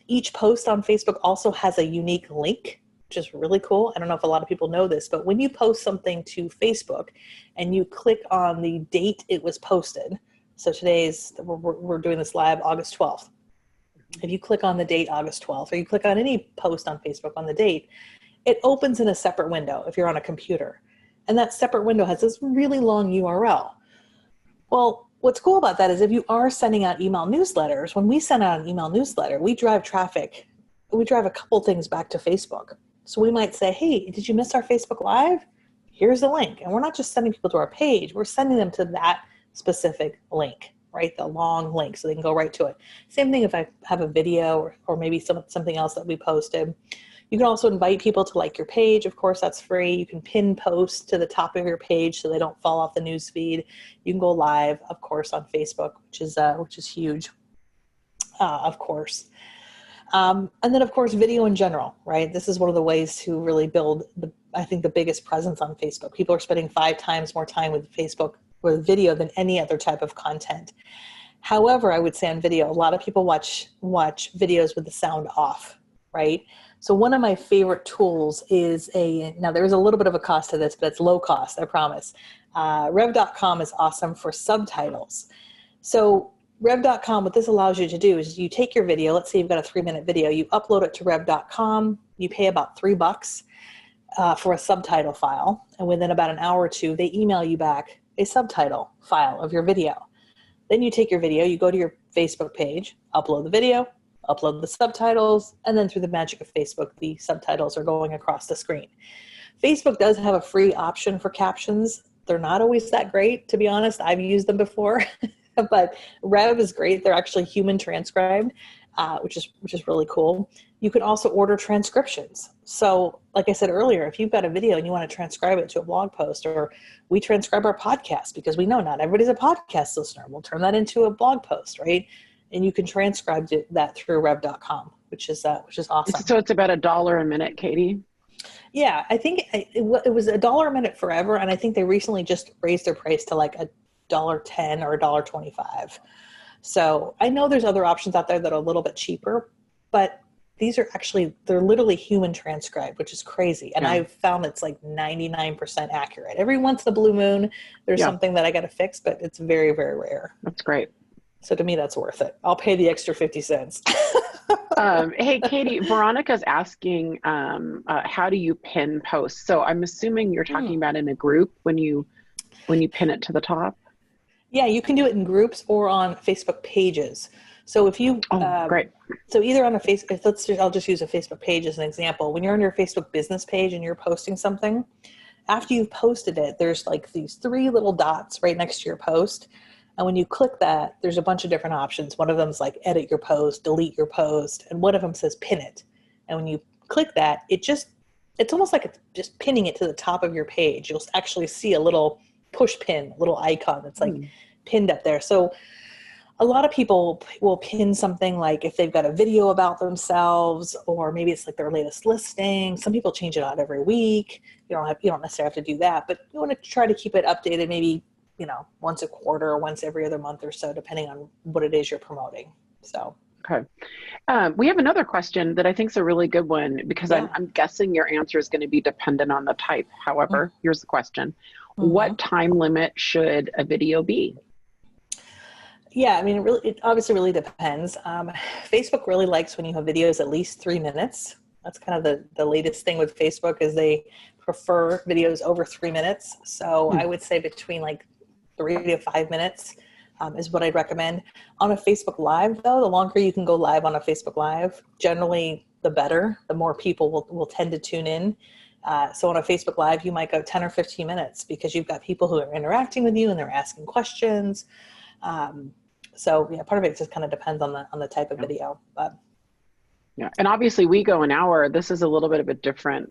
Each post on Facebook also has a unique link, which is really cool. I don't know if a lot of people know this, but when you post something to Facebook and you click on the date it was posted, so we're doing this live August 12th. If you click on the date August 12th, or you click on any post on Facebook on the date, it opens in a separate window if you're on a computer. And that separate window has this really long URL. Well, what's cool about that is if you are sending out email newsletters, when we send out an email newsletter, we drive traffic. We drive a couple things back to Facebook. So we might say, hey, did you miss our Facebook Live? Here's the link. And we're not just sending people to our page, we're sending them to that specific link, right? The long link so they can go right to it. Same thing if I have a video or maybe something else that we posted. You can also invite people to like your page. Of course, that's free. You can pin posts to the top of your page so they don't fall off the news feed. You can go live, of course, on Facebook, which is huge, of course. And then, of course, video in general, right? This is one of the ways to really build, I think, the biggest presence on Facebook. People are spending 5 times more time with Facebook with video than any other type of content. However, I would say on video, a lot of people watch videos with the sound off, right? So one of my favorite tools is now there's a little bit of a cost to this, but it's low cost, I promise. Rev.com is awesome for subtitles. So Rev.com, what this allows you to do is you take your video, let's say you've got a 3-minute video, you upload it to Rev.com, you pay about $3 for a subtitle file, and within about an hour or two, they email you back a subtitle file of your video. Then you take your video, you go to your Facebook page, upload the video, upload the subtitles, and then through the magic of Facebook, the subtitles are going across the screen. Facebook does have a free option for captions. They're not always that great, to be honest. I've used them before, but Rev is great. They're actually human transcribed, which is really cool. You can also order transcriptions. So like I said earlier, if you've got a video and you want to transcribe it to a blog post, or we transcribe our podcast because we know not everybody's a podcast listener, we'll turn that into a blog post, right? And you can transcribe that through Rev.com, which is awesome. So it's about $1 a minute, Katie? Yeah, I think it was $1 a minute forever, and I think they recently just raised their price to like $1.10 or $1.25. So I know there's other options out there that are a little bit cheaper, but they're literally human transcribed, which is crazy. And I've found it's like 99% accurate. Every once in a blue moon, there's something that I got to fix, but it's very, very rare. That's great. So to me, that's worth it. I'll pay the extra 50 cents. Hey, Katie, Veronica's asking, how do you pin posts? So I'm assuming you're talking about in a group when you pin it to the top. Yeah, you can do it in groups or on Facebook pages. So if you, great. so either on a I'll just use a Facebook page as an example. When you're on your Facebook business page and you're posting something, after you've posted it, there's like these 3 little dots right next to your post. And when you click that, there's a bunch of different options. One of them is like edit your post, delete your post, and one of them says pin it. And when you click that, it's almost like it's just pinning it to the top of your page. You'll actually see a little push pin, a little icon that's like pinned up there. So a lot of people will pin something like if they've got a video about themselves, or maybe it's like their latest listing. Some people change it out every week. You don't necessarily have to do that, but you want to try to keep it updated, maybe, once a quarter or once every other month or so, depending on what it is you're promoting. So. Okay. We have another question that I think is a really good one, because I'm guessing your answer is going to be dependent on the type. However, here's the question. What time limit should a video be? Yeah, I mean, it obviously really depends. Facebook really likes when you have videos at least 3 minutes. That's kind of the latest thing with Facebook, is they prefer videos over 3 minutes. So I would say between like 3 to 5 minutes is what I'd recommend. On a Facebook Live, though, the longer you can go live on a Facebook Live, generally the better. The more people will tend to tune in. So on a Facebook Live, you might go 10 or 15 minutes because you've got people who are interacting with you and they're asking questions. So yeah, part of it just kind of depends on the type of video. But yeah, and obviously we go an hour. This is a little bit of a different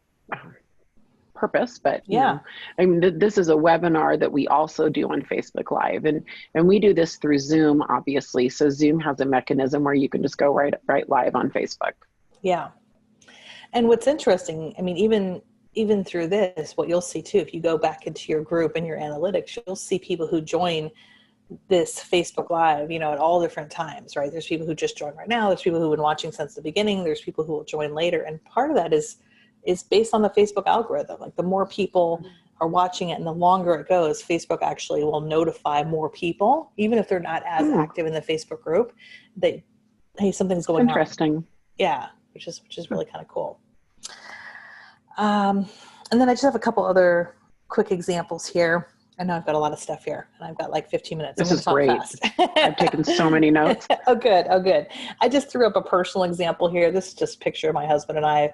purpose, but I mean, this is a webinar that we also do on Facebook Live, and we do this through Zoom, obviously. So Zoom has a mechanism where you can just go right live on Facebook. Yeah, and what's interesting, I mean, even through this, what you'll see too, if you go back into your group and your analytics, you'll see people who join this Facebook Live, at all different times, right? There's people who just joined right now. There's people who've been watching since the beginning. There's people who will join later. And part of that is based on the Facebook algorithm. Like the more people are watching it and the longer it goes, Facebook actually will notify more people, even if they're not as active in the Facebook group, that, hey, something's going on. Interesting. Yeah, which is really kind of cool. And then I just have a couple other quick examples here. I know I've got a lot of stuff here, and I've got like 15 minutes. This is great. I've taken so many notes. Oh, good. I just threw up a personal example here. This is just a picture of my husband and I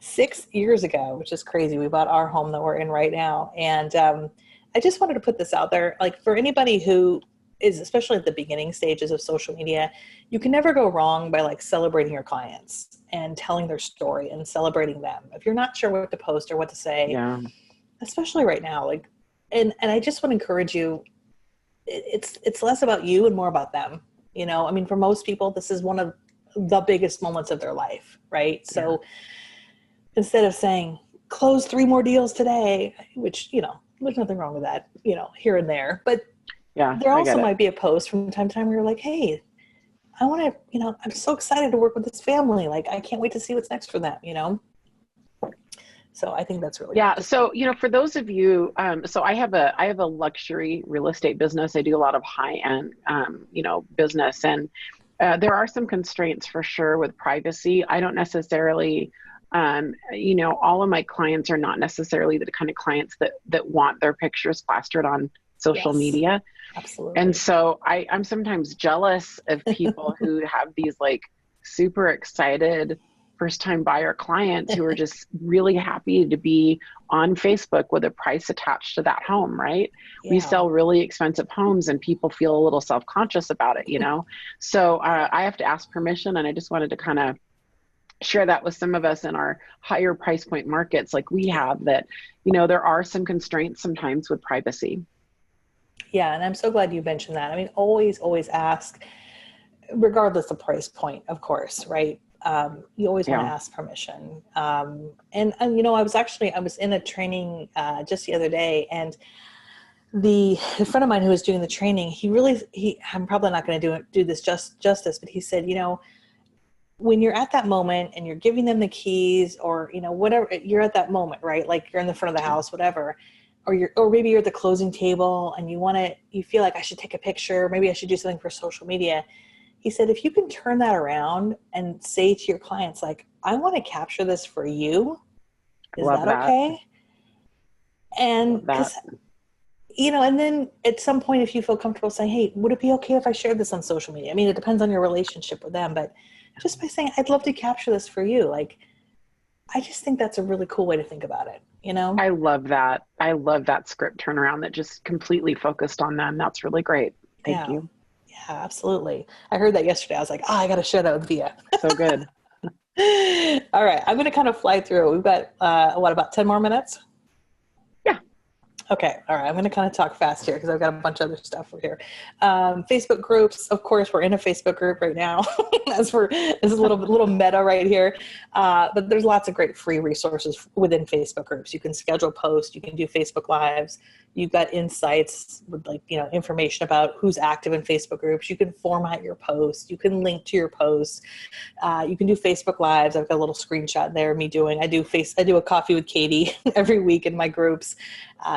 6 years ago, which is crazy. We bought our home that we're in right now. And I just wanted to put this out there. Like for anybody who is, especially at the beginning stages of social media, you can never go wrong by like celebrating your clients and telling their story and celebrating them. If you're not sure what to post or what to say, especially right now, like, and I just want to encourage you, it's less about you and more about them. I mean, for most people, this is one of the biggest moments of their life, right? So instead of saying, close 3 more deals today, which, there's nothing wrong with that, here and there. But there also might be a post from time to time where you're like, hey, I want to, I'm so excited to work with this family. Like, I can't wait to see what's next for them, So I think that's really good. So, for those of you, so I have a luxury real estate business. I do a lot of high-end, business, and there are some constraints for sure with privacy. I don't necessarily, all of my clients are not necessarily the kind of clients that want their pictures plastered on social media. Absolutely. And so I'm sometimes jealous of people who have these like super excited first-time buyer clients who are just really happy to be on Facebook with a price attached to that home, right? Yeah. We sell really expensive homes and people feel a little self-conscious about it, So I have to ask permission, and I just wanted to kind of share that with some of us in our higher price point markets like we have, that, there are some constraints sometimes with privacy. Yeah, and I'm so glad you mentioned that. I mean, always ask, regardless of price point, of course, right? You always want to ask permission. And I was in a training just the other day, and the friend of mine who was doing the training, I'm probably not going to do this justice, but he said, when you're at that moment and you're giving them the keys or, whatever, you're at that moment, right? Like you're in the front of the house, whatever, or maybe you're at the closing table and you feel like I should take a picture. Maybe I should do something for social media. He said, if you can turn that around and say to your clients, like, I want to capture this for you. Is that okay? And And then at some point, if you feel comfortable saying, hey, would it be okay if I shared this on social media? I mean, it depends on your relationship with them, but just by saying, I'd love to capture this for you. Like, I just think that's a really cool way to think about it, I love that. I love that script turnaround that just completely focused on them. That's really great. Thank Yeah. you. Yeah, absolutely. I heard that yesterday. I was like, I got to share that with Via. So good. All right. I'm going to kind of fly through. We've got, about 10 more minutes? Yeah. Okay. All right. I'm going to kind of talk fast here because I've got a bunch of other stuff for here. Facebook groups. Of course, we're in a Facebook group right now. This is a little meta right here. But there's lots of great free resources within Facebook groups. You can schedule posts. You can do Facebook Lives. You've got insights with information about who's active in Facebook groups. You can format your posts. You can link to your posts. You can do Facebook Lives. I've got a little screenshot there of me doing. I do a coffee with Katie every week in my groups.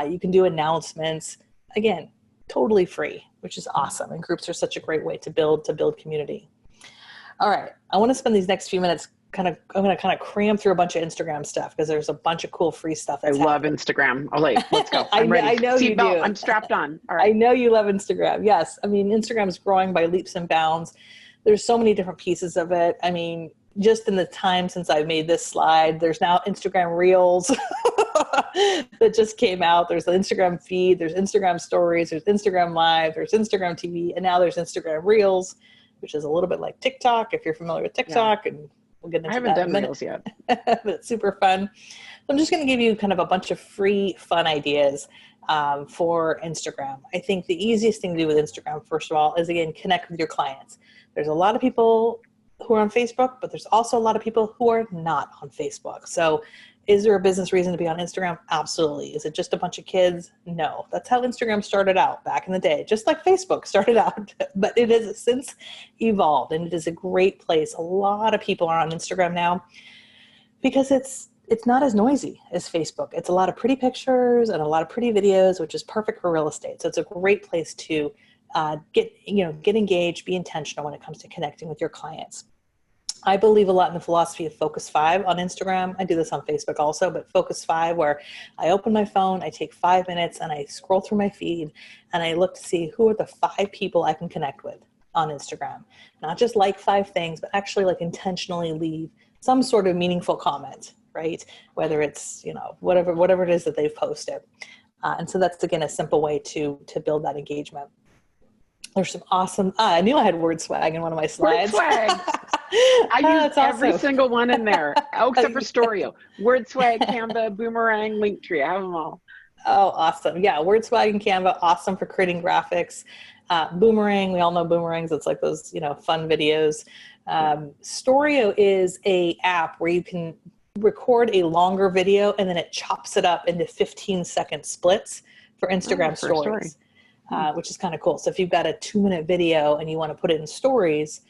You can do announcements. Again, totally free, which is awesome. And groups are such a great way to build community. All right, I want to spend these next few minutes I'm going to cram through a bunch of Instagram stuff because there's a bunch of cool free stuff. I love Instagram. Oh, wait, let's go. I'm ready. I know you do. I'm strapped on. All right. I know you love Instagram. Yes. I mean, Instagram is growing by leaps and bounds. There's so many different pieces of it. I mean, just in the time since I made this slide, there's now Instagram Reels that just came out. There's the Instagram feed. There's Instagram stories. There's Instagram Live. There's Instagram TV. And now there's Instagram Reels, which is a little bit like TikTok, if you're familiar with TikTok. Yeah. And we'll get into I haven't done Reels yet. But it's super fun. So I'm just going to give you kind of a bunch of free, fun ideas for Instagram. I think the easiest thing to do with Instagram, first of all, is, again, connect with your clients. There's a lot of people who are on Facebook, but there's also a lot of people who are not on Facebook. So is there a business reason to be on Instagram? Absolutely. Is it just a bunch of kids? No. That's how Instagram started out back in the day, just like Facebook started out. But it has since evolved, and it is a great place. A lot of people are on Instagram now because it's not as noisy as Facebook. It's a lot of pretty pictures and a lot of pretty videos, which is perfect for real estate. So it's a great place to get engaged, be intentional when it comes to connecting with your clients. I believe a lot in the philosophy of Focus 5 on Instagram. I do this on Facebook also, but Focus 5, where I open my phone, I take 5 minutes, and I scroll through my feed, and I look to see who are the 5 people I can connect with on Instagram. Not just like 5 things, but actually intentionally leave some sort of meaningful comment, right? Whether it's, whatever it is that they've posted. And so that's, again, a simple way to build that engagement. There's some awesome, I knew I had word swag in one of my slides. Word swag. I use every single one in there. Oh, except for Storio. Word swag, Canva, Boomerang, Linktree. I have them all. Oh, awesome. Yeah, word swag and Canva, awesome for creating graphics. Boomerang, we all know Boomerangs. It's like those, fun videos. Storio is a app where you can record a longer video and then it chops it up into 15-second splits for Instagram stories. Which is kind of cool. So if you've got a 2-minute video and you want to put it in stories,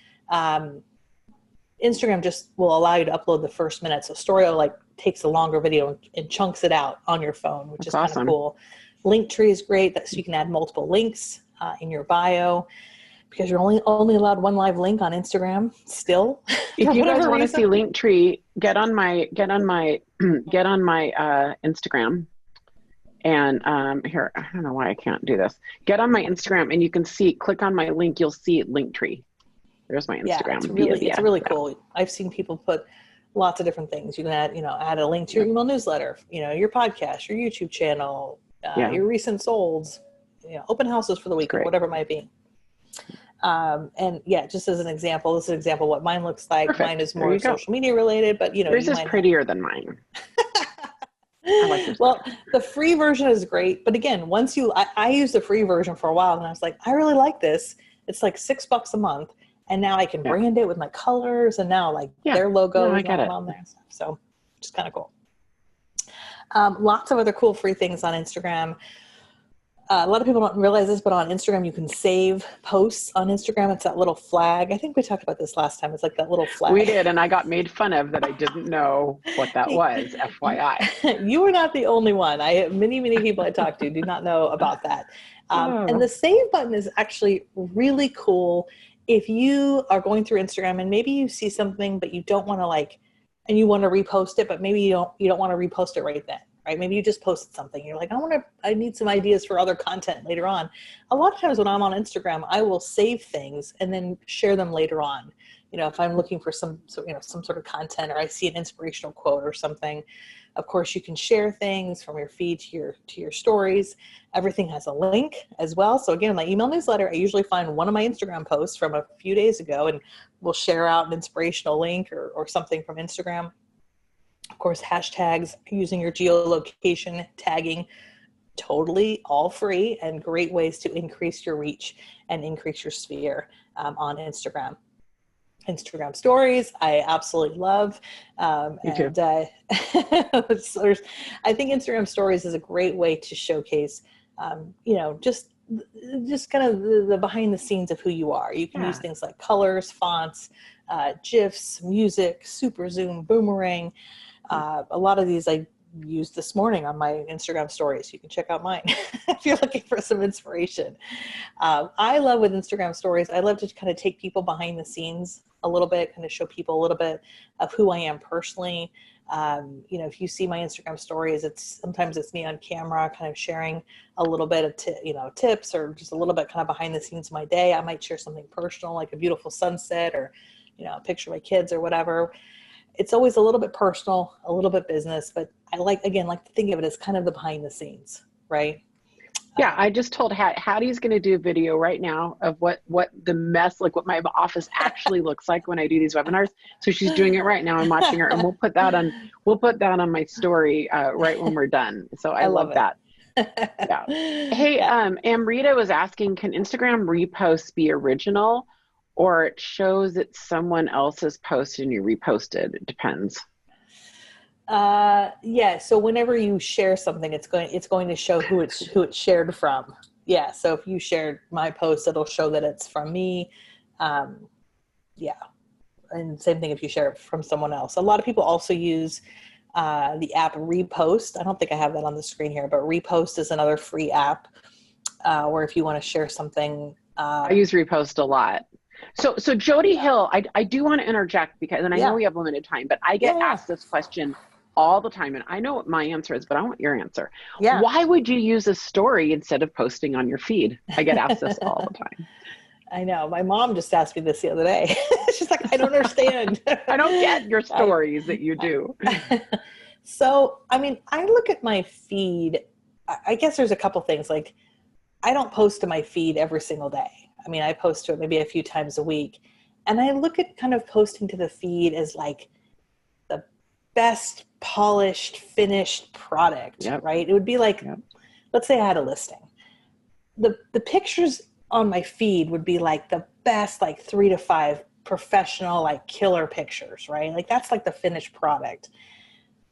Instagram just will allow you to upload the first minute. So Storio takes a longer video and chunks it out on your phone, which is awesome. Kind of cool. Linktree is great. So you can add multiple links in your bio, because you're only allowed one live link on Instagram still. If you guys want to see Linktree, get on my Instagram. And here, I don't know why I can't do this. Get on my Instagram and you can click on my link, you'll see Linktree. There's my Instagram. Yeah, it's really cool. I've seen people put lots of different things. You can add a link to your email newsletter, your podcast, your YouTube channel, your recent solds, open houses for the week, whatever it might be. And just as an example, this is an example of what mine looks like. Perfect. Mine is more social media related, but yours is prettier than mine. I like this. Well, the free version is great, but again, I used the free version for a while, and I was like, I really like this. It's like $6 a month, and now I can brand it with my colors, and now their logo is on there. So, it's kind of cool. Lots of other cool free things on Instagram. A lot of people don't realize this, but on Instagram, you can save posts on Instagram. It's that little flag. I think we talked about this last time. It's like that little flag. We did, and I got made fun of that I didn't know what that was, FYI. You were not the only one. Many people I talked to do not know about that. And the save button is actually really cool if you are going through Instagram and maybe you see something, but you don't want to and you want to repost it, but maybe you don't want to repost it right then. right? Maybe you just posted something. You're like, I need some ideas for other content later on. A lot of times when I'm on Instagram, I will save things and then share them later on. If I'm looking for some sort of content, or I see an inspirational quote or something. Of course, you can share things from your feed to your stories. Everything has a link as well. So again, in my email newsletter, I usually find one of my Instagram posts from a few days ago, and we'll share out an inspirational link or something from Instagram. Of course, hashtags, using your geolocation, tagging, totally all free and great ways to increase your reach and increase your sphere on Instagram. Instagram stories, I absolutely love. Me too. And I think Instagram stories is a great way to showcase, just kind of the behind the scenes of who you are. You can use things like colors, fonts, GIFs, music, super zoom, boomerang. A lot of these I used this morning on my Instagram stories. You can check out mine if you're looking for some inspiration. I love with Instagram stories, I love to kind of take people behind the scenes a little bit, kind of show people a little bit of who I am personally. If you see my Instagram stories, sometimes it's me on camera kind of sharing a little bit of tips, or just a little bit kind of behind the scenes of my day. I might share something personal, like a beautiful sunset, or a picture of my kids or whatever. It's always a little bit personal, a little bit business, but I like to think of it as kind of the behind the scenes, right? Yeah, I just told Hattie's going to do a video right now of what the mess, like what my office actually looks like when I do these webinars. So she's doing it right now. I'm watching her, and we'll put that on my story right when we're done. So I love that. Yeah. Hey, Amrita was asking, can Instagram reposts be original, or it shows it's someone else's post and you reposted? It depends. Yeah. So whenever you share something, it's going to show who it's shared from. Yeah. So if you shared my post, it'll show that it's from me. Yeah. And same thing if you share it from someone else. A lot of people also use the app Repost. I don't think I have that on the screen here, but Repost is another free app where if you want to share something. I use Repost a lot. So Jody Hill, I do want to interject because, and I know we have limited time, but I get asked this question all the time, and I know what my answer is, but I want your answer. Yeah. Why would you use a story instead of posting on your feed? I get asked this all the time. I know. My mom just asked me this the other day. She's like, I don't understand. I don't get your stories that you do. So, I mean, I look at my feed. I guess there's a couple things. Like, I don't post to my feed every single day. I mean, I post to it maybe a few times a week. And I look at kind of posting to the feed as like the best polished, finished product, right? It would be like, let's say I had a listing. The pictures on my feed would be like the best, like 3 to 5 professional, like killer pictures, right? Like that's like the finished product.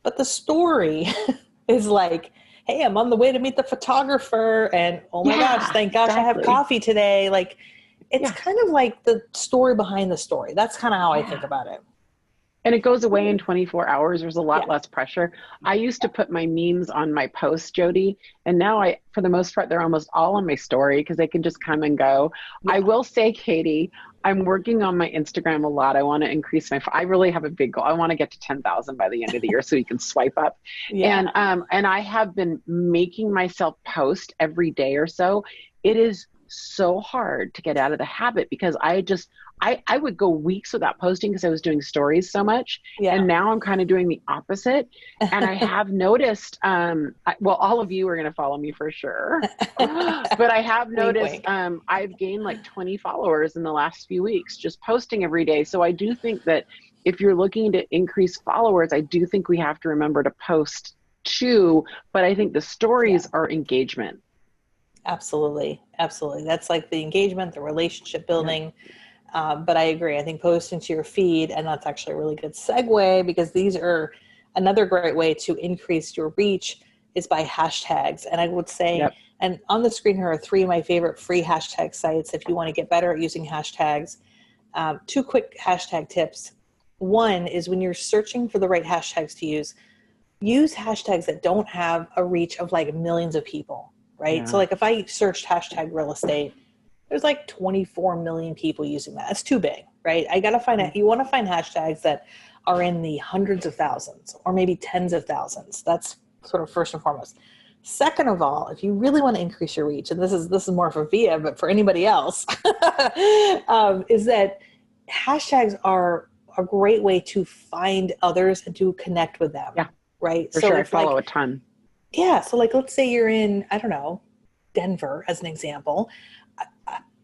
But the story is like, hey, I'm on the way to meet the photographer, and oh my gosh, thank gosh I have coffee today. Like, it's kind of like the story behind the story. That's kind of how I think about it. And it goes away in 24 hours. There's a lot less pressure. I used to put my memes on my posts, Jody, and now for the most part, they're almost all on my story because they can just come and go. I will say, Katie, I'm working on my Instagram a lot. I want to increase I really have a big goal. I want to get to 10,000 by the end of the year so you can swipe up. And I have been making myself post every day or so. It is so hard to get out of the habit because I would go weeks without posting because I was doing stories so much. And now I'm kind of doing the opposite. And I have noticed, well, all of you are going to follow me for sure, but I have noticed I've gained like 20 followers in the last few weeks just posting every day. So I do think that if you're looking to increase followers, I do think we have to remember to post too, but I think the stories are engagement. Absolutely. Absolutely. That's like the engagement, the relationship building. But I agree. I think posting to your feed, and that's actually a really good segue because these are another great way to increase your reach is by hashtags. And I would say, and on the screen here are 3 of my favorite free hashtag sites if you want to get better at using hashtags. 2 quick hashtag tips. One is when you're searching for the right hashtags to use hashtags that don't have a reach of like millions of people, right? So like if I searched hashtag real estate, there's like 24 million people using that. That's too big, right? I got to find out. You want to find hashtags that are in the hundreds of thousands or maybe tens of thousands. That's sort of first and foremost. Second of all, if you really want to increase your reach, and this is more for Via, but for anybody else, is that hashtags are a great way to find others and to connect with them. Yeah, right. For So sure. I if follow a ton. yeah. So like, let's say you're in, I don't know, Denver as an example.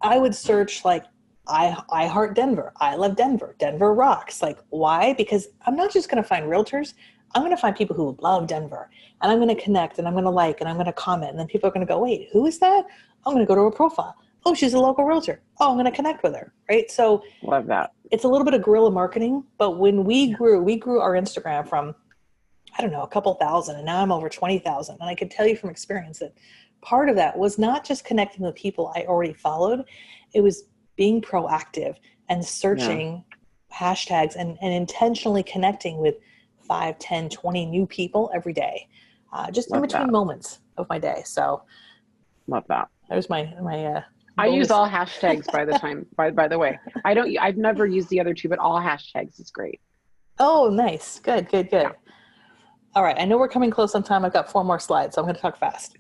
I would search like, I heart Denver. I love Denver. Denver rocks. Like, why? Because I'm not just going to find realtors. I'm going to find people who love Denver, and I'm going to connect, and I'm going to like, and I'm going to comment. And then people are going to go, wait, who is that? I'm going to go to her profile. Oh, she's a local realtor. Oh, I'm going to connect with her. Right. So Love that. it's a little bit of guerrilla marketing, but when we grew our Instagram from, I don't know, a couple thousand, and now I'm over 20,000. And I can tell you from experience that part of that was not just connecting with people I already followed. It was being proactive and searching hashtags and intentionally connecting with 5, 10, 20 new people every day, just Love in between that. moments of my day. So Love that. there's my I use all hashtags by the way. I've never used the other two, but all hashtags is great. Oh, nice. Good. Yeah. All right. I know we're coming close on time. I've got 4 more slides, so I'm going to talk fast.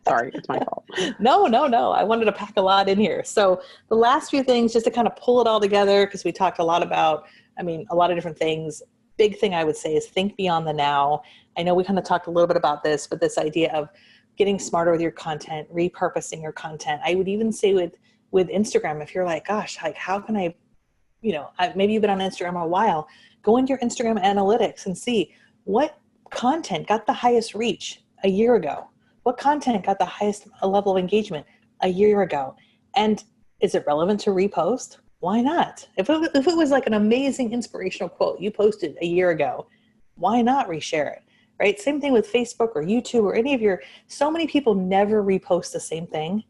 Sorry, it's my fault. No. I wanted to pack a lot in here. So the last few things, just to kind of pull it all together, because we talked a lot about, a lot of different things. Big thing I would say is think beyond the now. I know we kind of talked a little bit about this, but this idea of getting smarter with your content, repurposing your content. I would even say with Instagram, if you're like, gosh, like how can I, maybe you've been on Instagram a while, go into your Instagram analytics and see what content got the highest reach a year ago. What content got the highest level of engagement a year ago? And is it relevant to repost? Why not? If it was like an amazing inspirational quote you posted a year ago, why not reshare it? Right? Same thing with Facebook or YouTube or any of so many people never repost the same thing.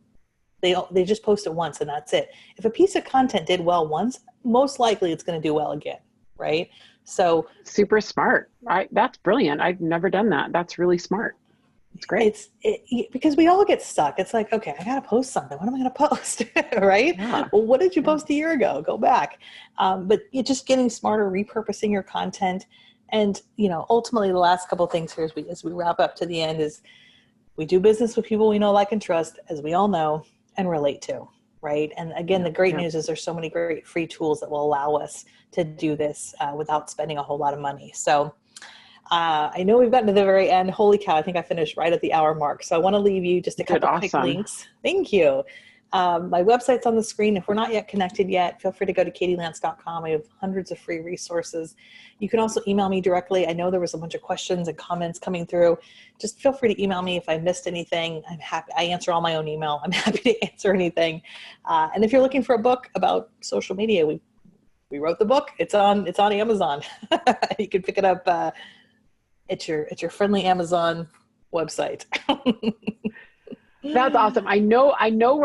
They just post it once and that's it. If a piece of content did well once, most likely it's going to do well again. Right? So super smart. That's brilliant. I've never done that. That's really smart. It's great. Because we all get stuck. It's like, okay, I got to post something. What am I going to post? Right? Yeah. Well, what did you post a year ago? Go back. But you're just getting smarter, repurposing your content. And, ultimately the last couple of things here as we wrap up to the end is we do business with people we know, like, and trust, as we all know, and relate to. Right. And again, the great news is there's so many great free tools that will allow us to do this without spending a whole lot of money. So I know we've gotten to the very end. Holy cow, I think I finished right at the hour mark. So I want to leave you just a couple quick links. Thank you. My website's on the screen. If we're not yet connected yet, feel free to go to katielance.com. I have hundreds of free resources. You can also email me directly. I know there was a bunch of questions and comments coming through. Just feel free to email me if I missed anything. I'm happy. I answer all my own email. I'm happy to answer anything. And if you're looking for a book about social media, we wrote the book. It's on Amazon. You can pick it up. It's your friendly Amazon website. That's awesome. I know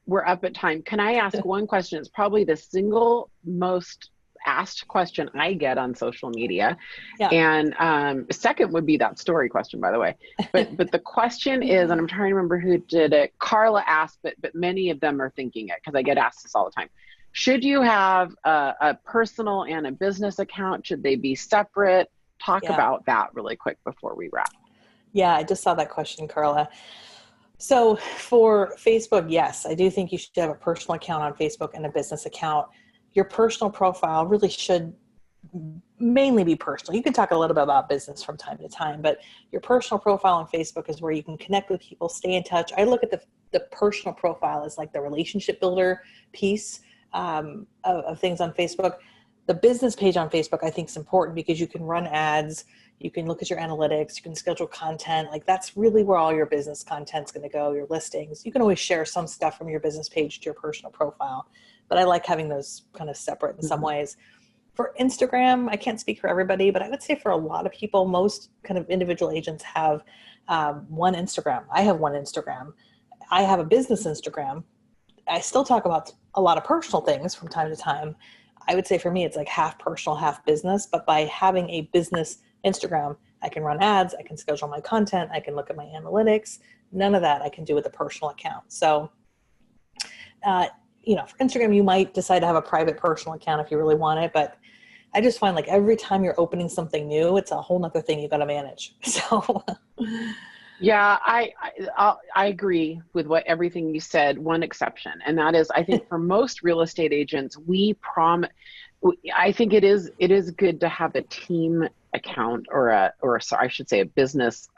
we're up at time. Can I ask one question? It's probably the single most asked question I get on social media. Yeah. And second would be that story question, by the way. But the question is, and I'm trying to remember who did it. Carla asked, but many of them are thinking it because I get asked this all the time. Should you have a personal and a business account? Should they be separate? Talk about that really quick before we wrap. Yeah, I just saw that question, Carla. So for Facebook, yes, I do think you should have a personal account on Facebook and a business account. Your personal profile really should mainly be personal. You can talk a little bit about business from time to time, but your personal profile on Facebook is where you can connect with people, stay in touch. I look at the personal profile as like the relationship builder piece of things on Facebook. The business page on Facebook, I think, is important because you can run ads, you can look at your analytics, you can schedule content. Like that's really where all your business content's going to go, your listings. You can always share some stuff from your business page to your personal profile, but I like having those kind of separate in some ways. For Instagram, I can't speak for everybody, but I would say for a lot of people, most kind of individual agents have one Instagram. I have one Instagram. I have a business Instagram. I still talk about a lot of personal things from time to time. I would say for me, it's like half personal, half business. But by having a business Instagram, I can run ads, I can schedule my content, I can look at my analytics. None of that I can do with a personal account. So, for Instagram, you might decide to have a private personal account if you really want it. But I just find like every time you're opening something new, it's a whole nother thing you got to manage. So Yeah, I agree with everything you said. One exception, and that is, I think for most real estate agents, I think it is good to have a team account sorry, I should say a business,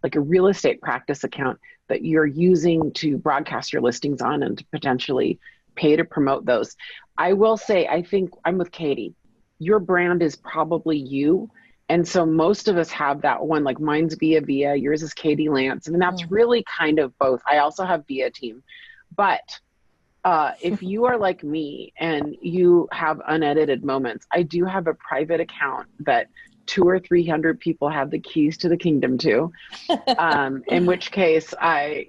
like a real estate practice account that you're using to broadcast your listings on and to potentially pay to promote those. I will say, I think I'm with Katie. Your brand is probably you. And so most of us have that one, like mine's Via, yours is Katie Lance. I mean, that's really kind of both. I also have Via team. But if you are like me and you have unedited moments, I do have a private account that 200 or 300 people have the keys to the kingdom to, in which case I,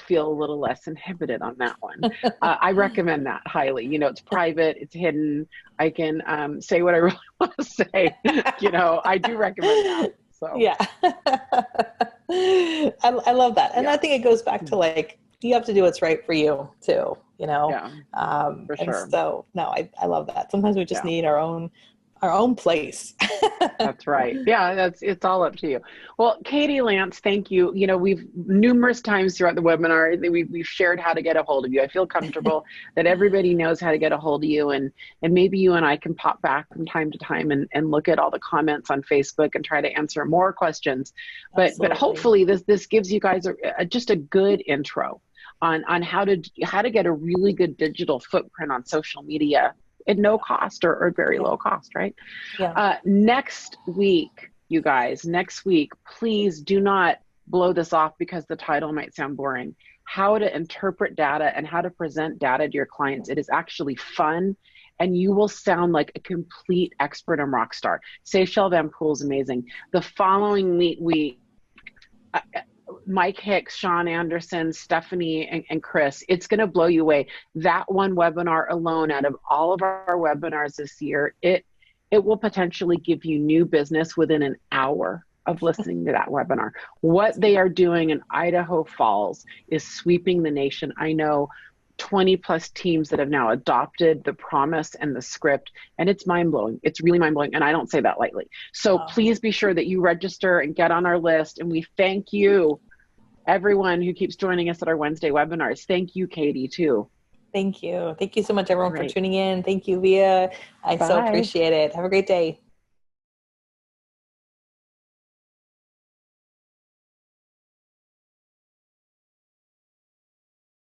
feel a little less inhibited on that one. I recommend that highly. It's private, it's hidden. I can say what I really want to say. I do recommend that. So yeah, I love that. And I think it goes back to like, you have to do what's right for you too, Yeah, for sure. And so, no, I love that. Sometimes we just need our own place. That's right. Yeah, it's all up to you. Well, Katie Lance, thank you. We've numerous times throughout the webinar, we've shared how to get a hold of you. I feel comfortable that everybody knows how to get a hold of you, and maybe you and I can pop back from time to time and look at all the comments on Facebook and try to answer more questions. But hopefully this gives you guys just a good intro on how to get a really good digital footprint on social media at no cost or very low cost, right? Yeah. Next week, you guys, please do not blow this off because the title might sound boring. How to interpret data and how to present data to your clients. It is actually fun, and you will sound like a complete expert and rock star. Seychelle Van Poel is amazing. The following week, Mike Hicks, Sean Anderson, Stephanie, and Chris, it's going to blow you away. That one webinar alone, out of all of our webinars this year, it will potentially give you new business within an hour of listening to that webinar. What they are doing in Idaho Falls is sweeping the nation. I know 20 plus teams that have now adopted the promise and the script, and it's mind-blowing. It's really mind-blowing, and I don't say that lightly. So please be sure that you register and get on our list, and we thank you, everyone who keeps joining us at our Wednesday webinars. Thank you, Katie, too. Thank you. Thank you so much, everyone, for tuning in. Thank you, Via. I so appreciate it. Have a great day.